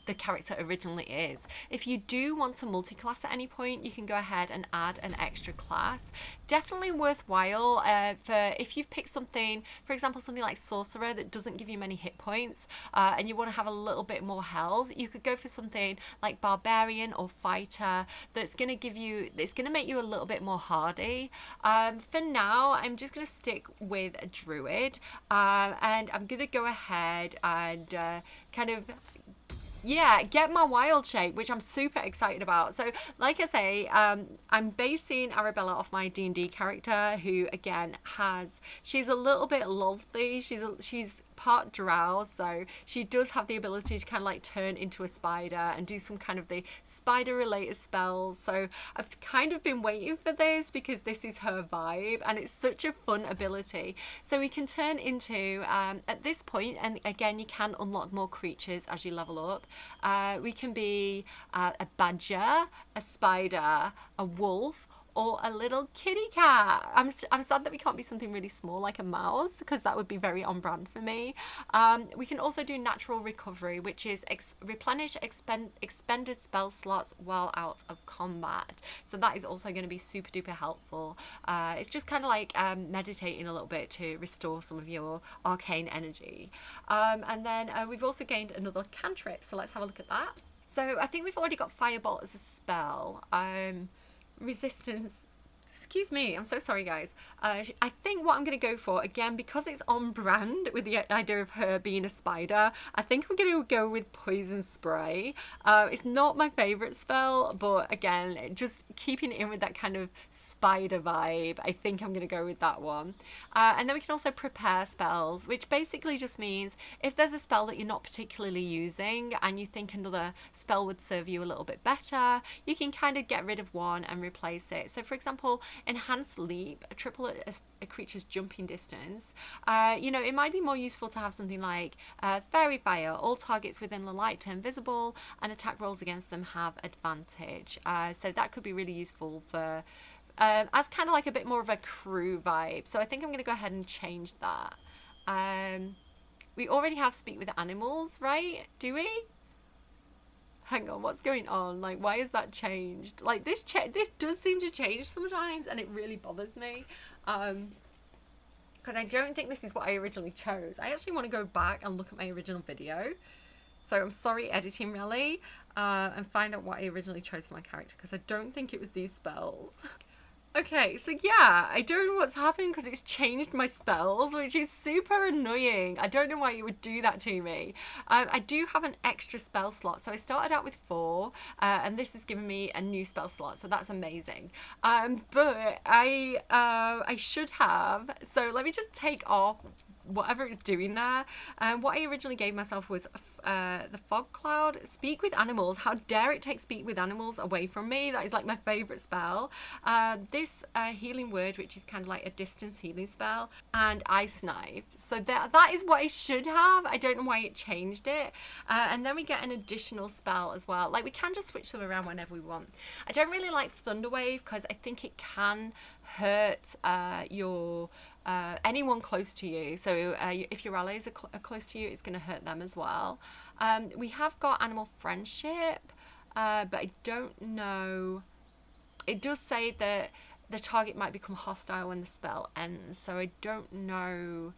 the character originally is. If you do want to multi-class at any point, you can go ahead and add an extra class. Definitely worthwhile for if you've picked something, for example, something like Sorcerer that doesn't give you many hit points and you want to have a little bit more health, you could go for something like Barbarian or Fighter that's going to give you, it's going to make you a little bit more hardy. For now, I'm just going to stick with a Druid and I'm going to go ahead and kind of get my wild shape, which I'm super excited about. So like I say, I'm basing Arabella off my D&D character, who again she's a little bit lofty. She's part drow, so she does have the ability to kind of like turn into a spider and do some kind of the spider related spells. So I've kind of been waiting for this because this is her vibe and it's such a fun ability. So we can turn into at this point, and again you can unlock more creatures as you level up. We can be a badger, a spider, a wolf, or a little kitty cat. I'm sad that we can't be something really small like a mouse, because that would be very on brand for me. We can also do natural recovery, which is replenish expended spell slots while out of combat. So that is also going to be super duper helpful. It's just kind of like meditating a little bit to restore some of your arcane energy. And then we've also gained another cantrip, so let's have a look at that. So I think we've already got Firebolt as a spell. Resistance, excuse me, I'm so sorry guys. I think what I'm going to go for, again, because it's on brand with the idea of her being a spider, I think I'm going to go with Poison Spray. It's not my favourite spell, but again, just keeping in with that kind of spider vibe, I think I'm going to go with that one. And then we can also prepare spells, which basically just means if there's a spell that you're not particularly using and you think another spell would serve you a little bit better, you can kind of get rid of one and replace it. So for example, Enhanced Leap, triple a creature's jumping distance. You know, it might be more useful to have something like Fairy Fire. All targets within the light turn visible and attack rolls against them have advantage. So that could be really useful for as kind of like a bit more of a crew vibe. So I think I'm going to go ahead and change that. We already have Speak with Animals, right? Do we? Hang on, what's going on? Like, why is that changed? Like, this does seem to change sometimes, and it really bothers me. Because I don't think this is what I originally chose. I actually want to go back and look at my original video. So I'm sorry, editing really, and find out what I originally chose for my character, because I don't think it was these spells. Okay, so yeah, I don't know what's happened because it's changed my spells, which is super annoying. I don't know why you would do that to me. I do have an extra spell slot, so I started out with 4, and this has given me a new spell slot, so that's amazing. But I should have, so let me just take off whatever it's doing there. What I originally gave myself was the fog cloud. Speak with animals. How dare it take speak with animals away from me? That is like my favorite spell. This healing word, which is kind of like a distance healing spell, and ice knife. So that is what I should have. I don't know why it changed it. And then we get an additional spell as well. Like, we can just switch them around whenever we want. I don't really like thunder wave because I think it can hurt your anyone close to you. So if your allies are close to you, it's going to hurt them as well. We have got animal friendship, but I don't know. It does say that the target might become hostile when the spell ends, so I don't know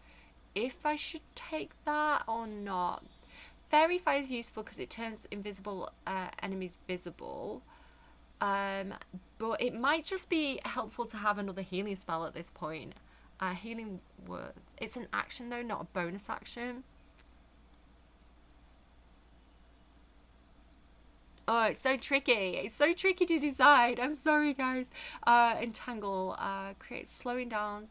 if I should take that or not. Fairy fire is useful because it turns invisible enemies visible. But it might just be helpful to have another healing spell at this point. Healing words. It's an action though, not a bonus action. Oh, it's so tricky. It's so tricky to decide. I'm sorry, guys. Entangle creates slowing down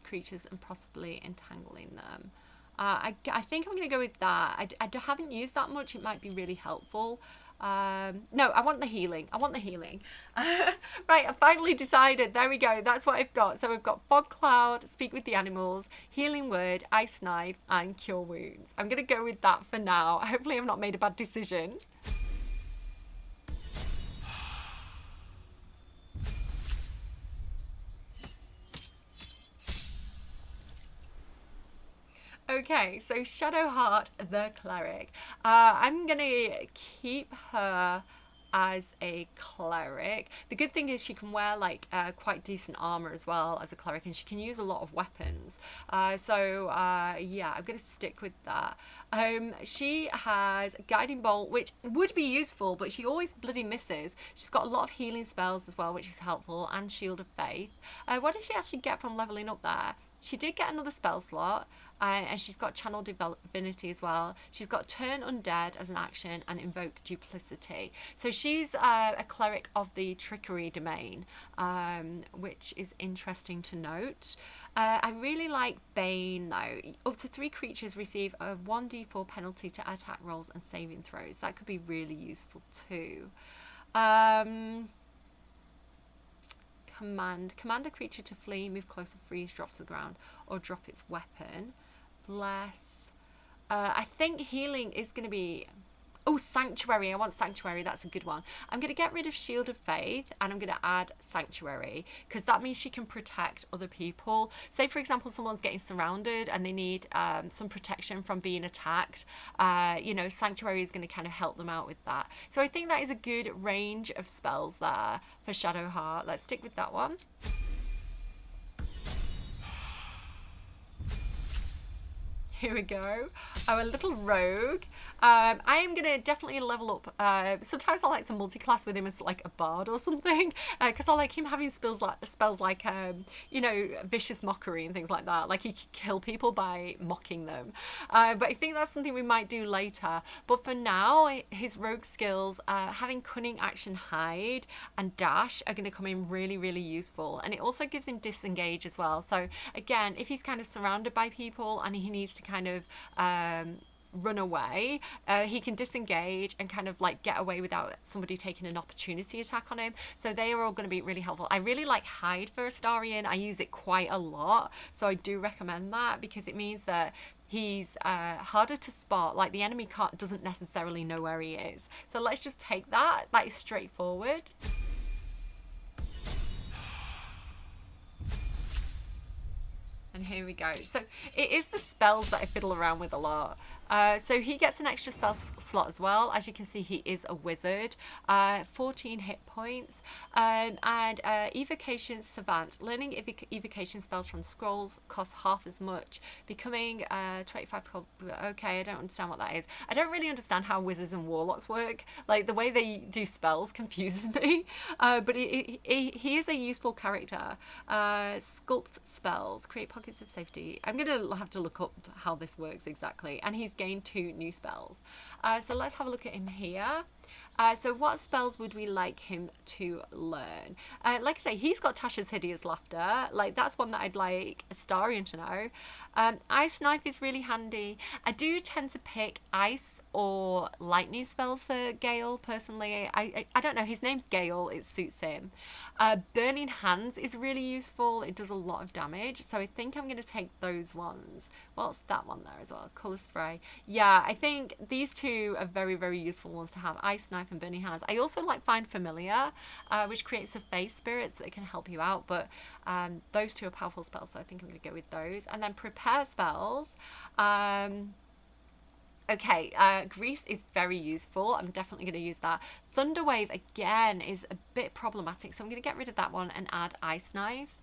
creatures and possibly entangling them. I think I'm going to go with that. I haven't used that much. It might be really helpful. No, I want the healing. I want the healing. Right, I finally decided. There we go. That's what I've got. So we've got fog cloud, speak with the animals, healing word, ice knife, and cure wounds. I'm going to go with that for now. Hopefully I've not made a bad decision. Okay, so Shadowheart the cleric. I'm gonna keep her as a cleric. The good thing is she can wear like quite decent armor as well as a cleric, and she can use a lot of weapons. Yeah, I'm gonna stick with that. She has Guiding Bolt, which would be useful, but she always bloody misses. She's got a lot of healing spells as well, which is helpful, and Shield of Faith. What did she actually get from leveling up there? She did get another spell slot, and she's got Channel Divinity as well. She's got Turn Undead as an action and Invoke Duplicity. So she's a cleric of the Trickery domain, which is interesting to note. I really like Bane though. Up to 3 creatures receive a 1d4 penalty to attack rolls and saving throws. That could be really useful too. Command a creature to flee, move closer, freeze, drop to the ground, or drop its weapon. Bless. I think healing is going to be... Oh, Sanctuary. I want Sanctuary. That's a good one. I'm going to get rid of Shield of Faith, and I'm going to add Sanctuary, because that means she can protect other people. Say, for example, someone's getting surrounded and they need some protection from being attacked. You know, Sanctuary is going to kind of help them out with that. So I think that is a good range of spells there for Shadowheart. Let's stick with that one. Here we go. Our little rogue. I am going to definitely level up. Sometimes I like to multi-class with him as like a bard or something, because I like him having spells like you know, vicious mockery and things like that. Like he can kill people by mocking them. But I think that's something we might do later. But for now, his rogue skills, having cunning, action, hide, and dash are going to come in really, really useful. And it also gives him disengage as well. So again, if he's kind of surrounded by people and he needs to kind of run away, he can disengage and kind of like get away without somebody taking an opportunity attack on him. So they are all going to be really helpful. I really like hide for Astarion. I use it quite a lot, so I do recommend that, because it means that he's harder to spot. Like the enemy doesn't necessarily know where he is. So let's just take that. That is straightforward. And here we go. So it is the spells that I fiddle around with a lot. So he gets an extra spell slot as well. As you can see, he is a wizard. 14 hit points. And Evocation Savant. Learning evocation spells from scrolls costs half as much. Becoming 25... Okay, I don't understand what that is. I don't really understand how wizards and warlocks work. Like, the way they do spells confuses me. But he is a useful character. Sculpt spells. Create pockets of safety. I'm going to have to look up how this works exactly. And he's gained 2 new spells. So let's have a look at him here. So what spells would we like him to learn? Like I say, he's got Tasha's Hideous Laughter. Like, that's one that I'd like Astarion to know. Ice Knife is really handy. I do tend to pick ice or lightning spells for Gale, personally. I don't know, his name's Gale, it suits him. Burning Hands is really useful. It does a lot of damage, so I think I'm going to take those ones. What's that one there as well? Colour Spray. Yeah, I think these two are very, very useful ones to have. Ice Knife and Burning Hands. I also like Find Familiar, which creates a Face Spirits that can help you out, but those two are powerful spells, so I think I'm going to go with those. And then Prepare spells. Okay, Grease is very useful. I'm definitely going to use that. Thunderwave, again, is a bit problematic, so I'm going to get rid of that one and add Ice Knife.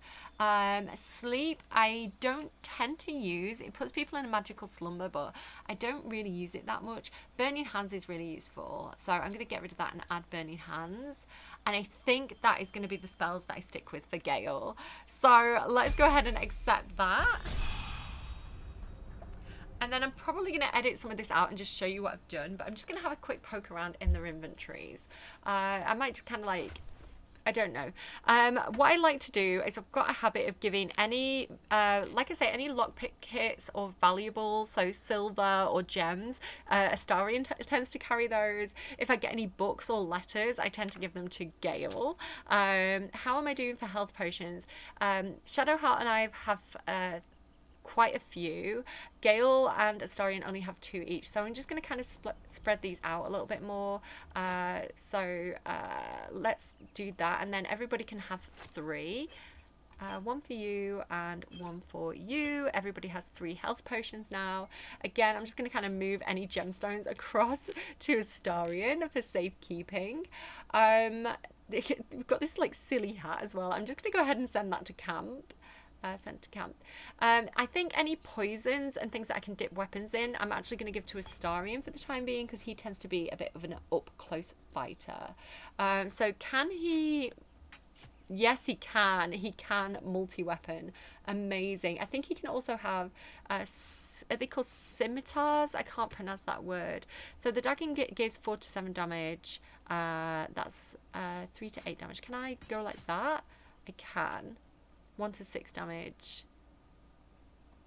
Sleep, I don't tend to use. It puts people in a magical slumber, but I don't really use it that much. Burning Hands is really useful, so I'm going to get rid of that and add Burning Hands. And I think that is going to be the spells that I stick with for Gale. So let's go ahead and accept that. And then I'm probably going to edit some of this out and just show you what I've done. But I'm just going to have a quick poke around in their inventories. I might just kind of like, I don't know. What I like to do is I've got a habit of giving any, like I say, any lockpick kits or valuables, so silver or gems. Astarion tends to carry those. If I get any books or letters, I tend to give them to Gale. How am I doing for health potions? Shadowheart and I have quite a few. Gale and Astarion only have 2 each, so I'm just going to kind of spread these out a little bit more. Let's do that, and then everybody can have 3. 1 for you and 1 for you. Everybody has 3 health potions now. Again, I'm just going to kind of move any gemstones across to Astarion for safekeeping. We've got this like silly hat as well. I'm just going to go ahead and send that to camp. Sent to camp. I think any poisons and things that I can dip weapons in, I'm actually going to give to Astarion for the time being, because he tends to be a bit of an up-close fighter. So can he... Yes, he can. He can multi-weapon. Amazing. I think he can also have, are they called scimitars? I can't pronounce that word. So the dagger gives 4 to 7 damage. That's 3 to 8 damage. Can I go like that? I can. 1 to 6 damage.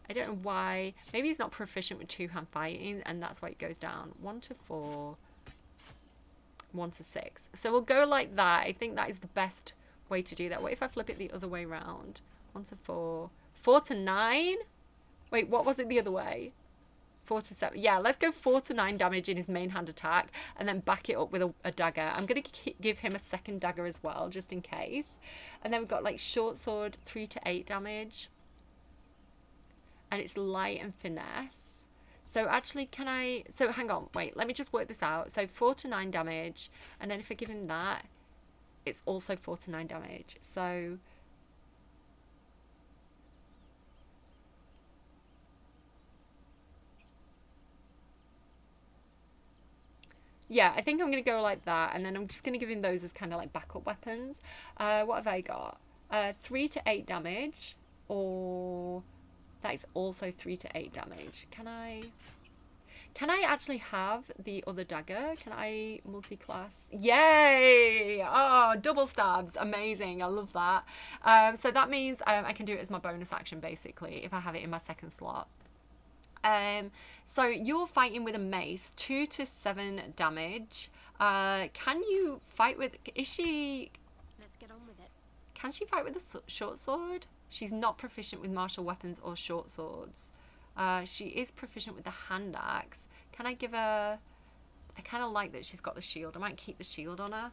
I don't know why. Maybe he's not proficient with 2-hand fighting, and that's why it goes down. 1 to 4. 1 to 6. So we'll go like that. I think that is the best way to do that. What if I flip it the other way around? 1 to 4. 4 to 9? Wait, what was it the other way? 4 to 7. Yeah, let's go 4 to 9 damage in his main hand attack, and then back it up with a dagger. I'm going to give him a second dagger as well, just in case. And then we've got like short sword, 3 to 8 damage. And it's light and finesse. So actually, can I... So hang on, wait, let me just work this out. So 4 to 9 damage, and then if I give him that, it's also 4 to 9 damage. So... Yeah, I think I'm going to go like that, and then I'm just going to give him those as kind of like backup weapons. What have I got? 3 to 8 damage, or that is also 3 to 8 damage. Can I actually have the other dagger? Can I multi-class? Yay! Oh, double stabs. Amazing. I love that. So that means I can do it as my bonus action, basically, if I have it in my second slot. So you're fighting with a mace, 2 to 7 damage. Can you fight with... Is she... Let's get on with it. Can she fight with a short sword? She's not proficient with martial weapons or short swords. She is proficient with the hand axe. Can I give her... I kind of like that she's got the shield. I might keep the shield on her.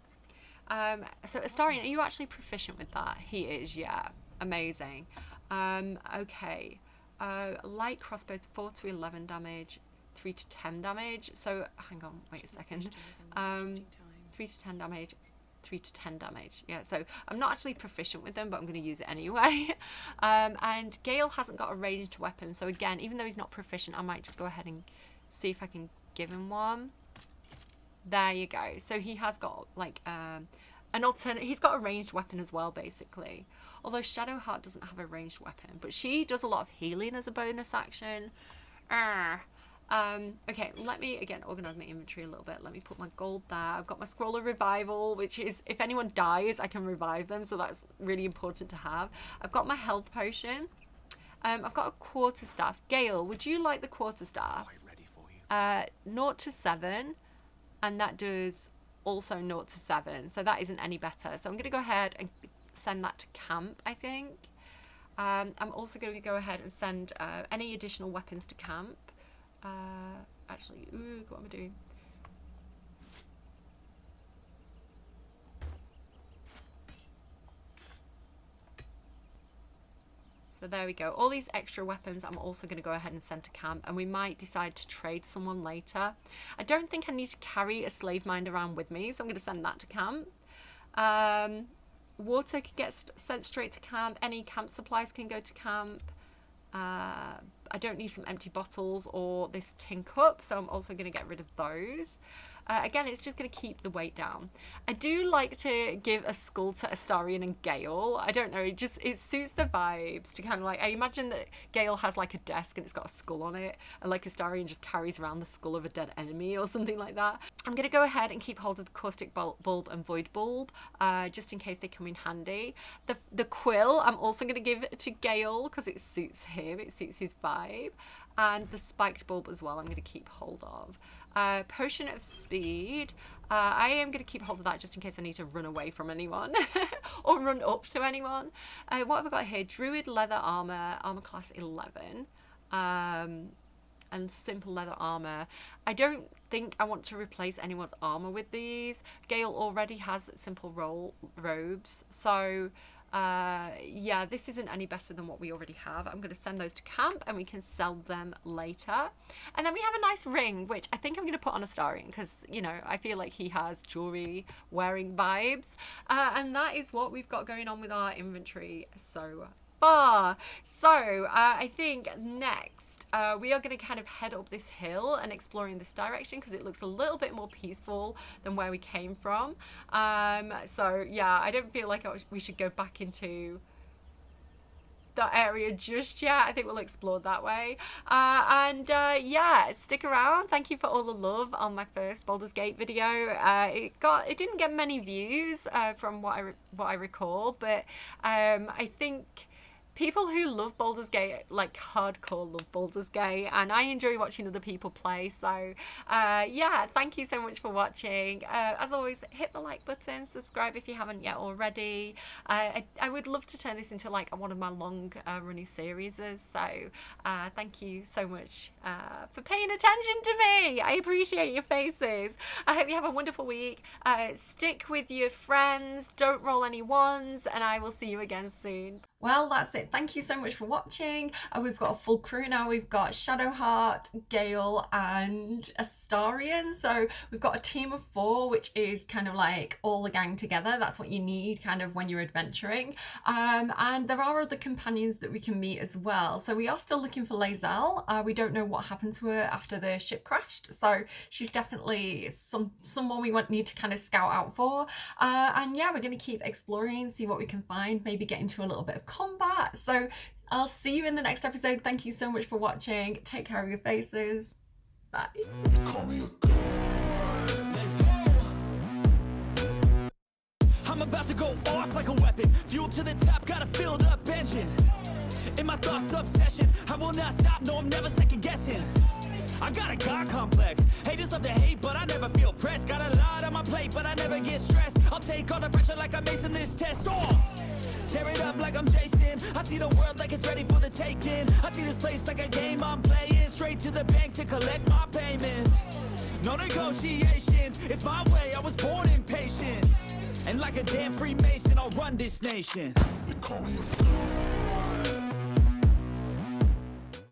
So Astarion, are you actually proficient with that? He is, yeah. Amazing. Okay. Light crossbows, 4 to 11 damage, 3 to 10 damage. So hang on, wait a second. 3 to 10 damage, 3 to 10 damage. Yeah, so I'm not actually proficient with them, but I'm going to use it anyway. And Gale hasn't got a ranged weapon, so again, even though he's not proficient, I might just go ahead and see if I can give him one. There you go. So he has got like an alternate. He's got a ranged weapon as well, basically. Although Shadowheart doesn't have a ranged weapon, but she does a lot of healing as a bonus action. Okay, let me again organize my inventory a little bit. Let me put my gold there. I've got my scroll of revival, which is if anyone dies, I can revive them, so that's really important to have. I've got my health potion. I've got a quarterstaff. Gale, would you like the quarterstaff? Quite ready for you. 0 to 7, and that does also 0 to 7, so that isn't any better. So I'm going to go ahead and send that to camp, I think. I'm also going to go ahead and send any additional weapons to camp. Actually, what am I doing? So there we go. All these extra weapons I'm also going to go ahead and send to camp, and we might decide to trade someone later. I don't think I need to carry a slave mind around with me, so I'm going to send that to camp. Water can get sent straight to camp. Any camp supplies can go to camp. I don't need some empty bottles or this tin cup, so I'm also going to get rid of those. Again, it's just going to keep the weight down. I do like to give a skull to Astarion and Gale. I don't know, it suits the vibes to kind of like, I imagine that Gale has like a desk and it's got a skull on it, and like Astarion just carries around the skull of a dead enemy or something like that. I'm going to go ahead and keep hold of the caustic bulb and void bulb, just in case they come in handy. The quill I'm also going to give to Gale because it suits him, it suits his vibe. And the spiked bulb as well I'm going to keep hold of. Potion of speed, I am going to keep hold of that just in case I need to run away from anyone or run up to anyone. What have I got here? Druid leather armor, armor class 11, and simple leather armor. I don't think I want to replace anyone's armor with these. Gale already has simple robes, so yeah, this isn't any better than what we already have. I'm going to send those to camp and we can sell them later. And then we have a nice ring, which I think I'm going to put on Astarion because, you know, I feel like he has jewelry wearing vibes. And that is what we've got going on with our inventory so far. So I think next we are going to kind of head up this hill and explore in this direction because it looks a little bit more peaceful than where we came from. So yeah, I don't feel like we should go back into that area just yet. I think we'll explore that way. Yeah, stick around. Thank you for all the love on my first Baldur's Gate video. It didn't get many views from what I recall, but I think people who love Baldur's Gate, like hardcore love Baldur's Gate, and I enjoy watching other people play. So yeah, thank you so much for watching. As always, hit the like button, subscribe if you haven't yet already. I would love to turn this into like one of my long running series. So thank you so much for paying attention to me. I appreciate your faces. I hope you have a wonderful week. Stick with your friends, don't roll any ones, and I will see you again soon. Well, that's it. Thank you so much for watching. We've got a full crew now. We've got Shadowheart, Gale, and Astarion. So we've got a team of 4, which is kind of like all the gang together. That's what you need kind of when you're adventuring. And there are other companions that we can meet as well. So we are still looking for Lae'zel. We don't know what happened to her after the ship crashed. So she's definitely someone we need to kind of scout out for. And yeah, we're going to keep exploring, see what we can find, maybe get into a little bit of combat. So I'll see you in the next episode. Thank you so much for watching. Take care of your faces. Bye. I'm about to go off like a weapon. Fuel to the top, got a filled up engine. In my thoughts, obsession. I will not stop, no, I'm never second guessing. I got a God complex. Haters love to hate, but I never feel pressed. Got a lot on my plate, but I never get stressed. I'll take all the pressure like I'm acing this test. Tear it up like I'm Jason. I see the world like it's ready for the taking. I see this place like a game I'm playing. Straight to the bank to collect my payments. No negotiations, it's my way, I was born impatient. And like a damn Freemason, I'll run this nation. They call me a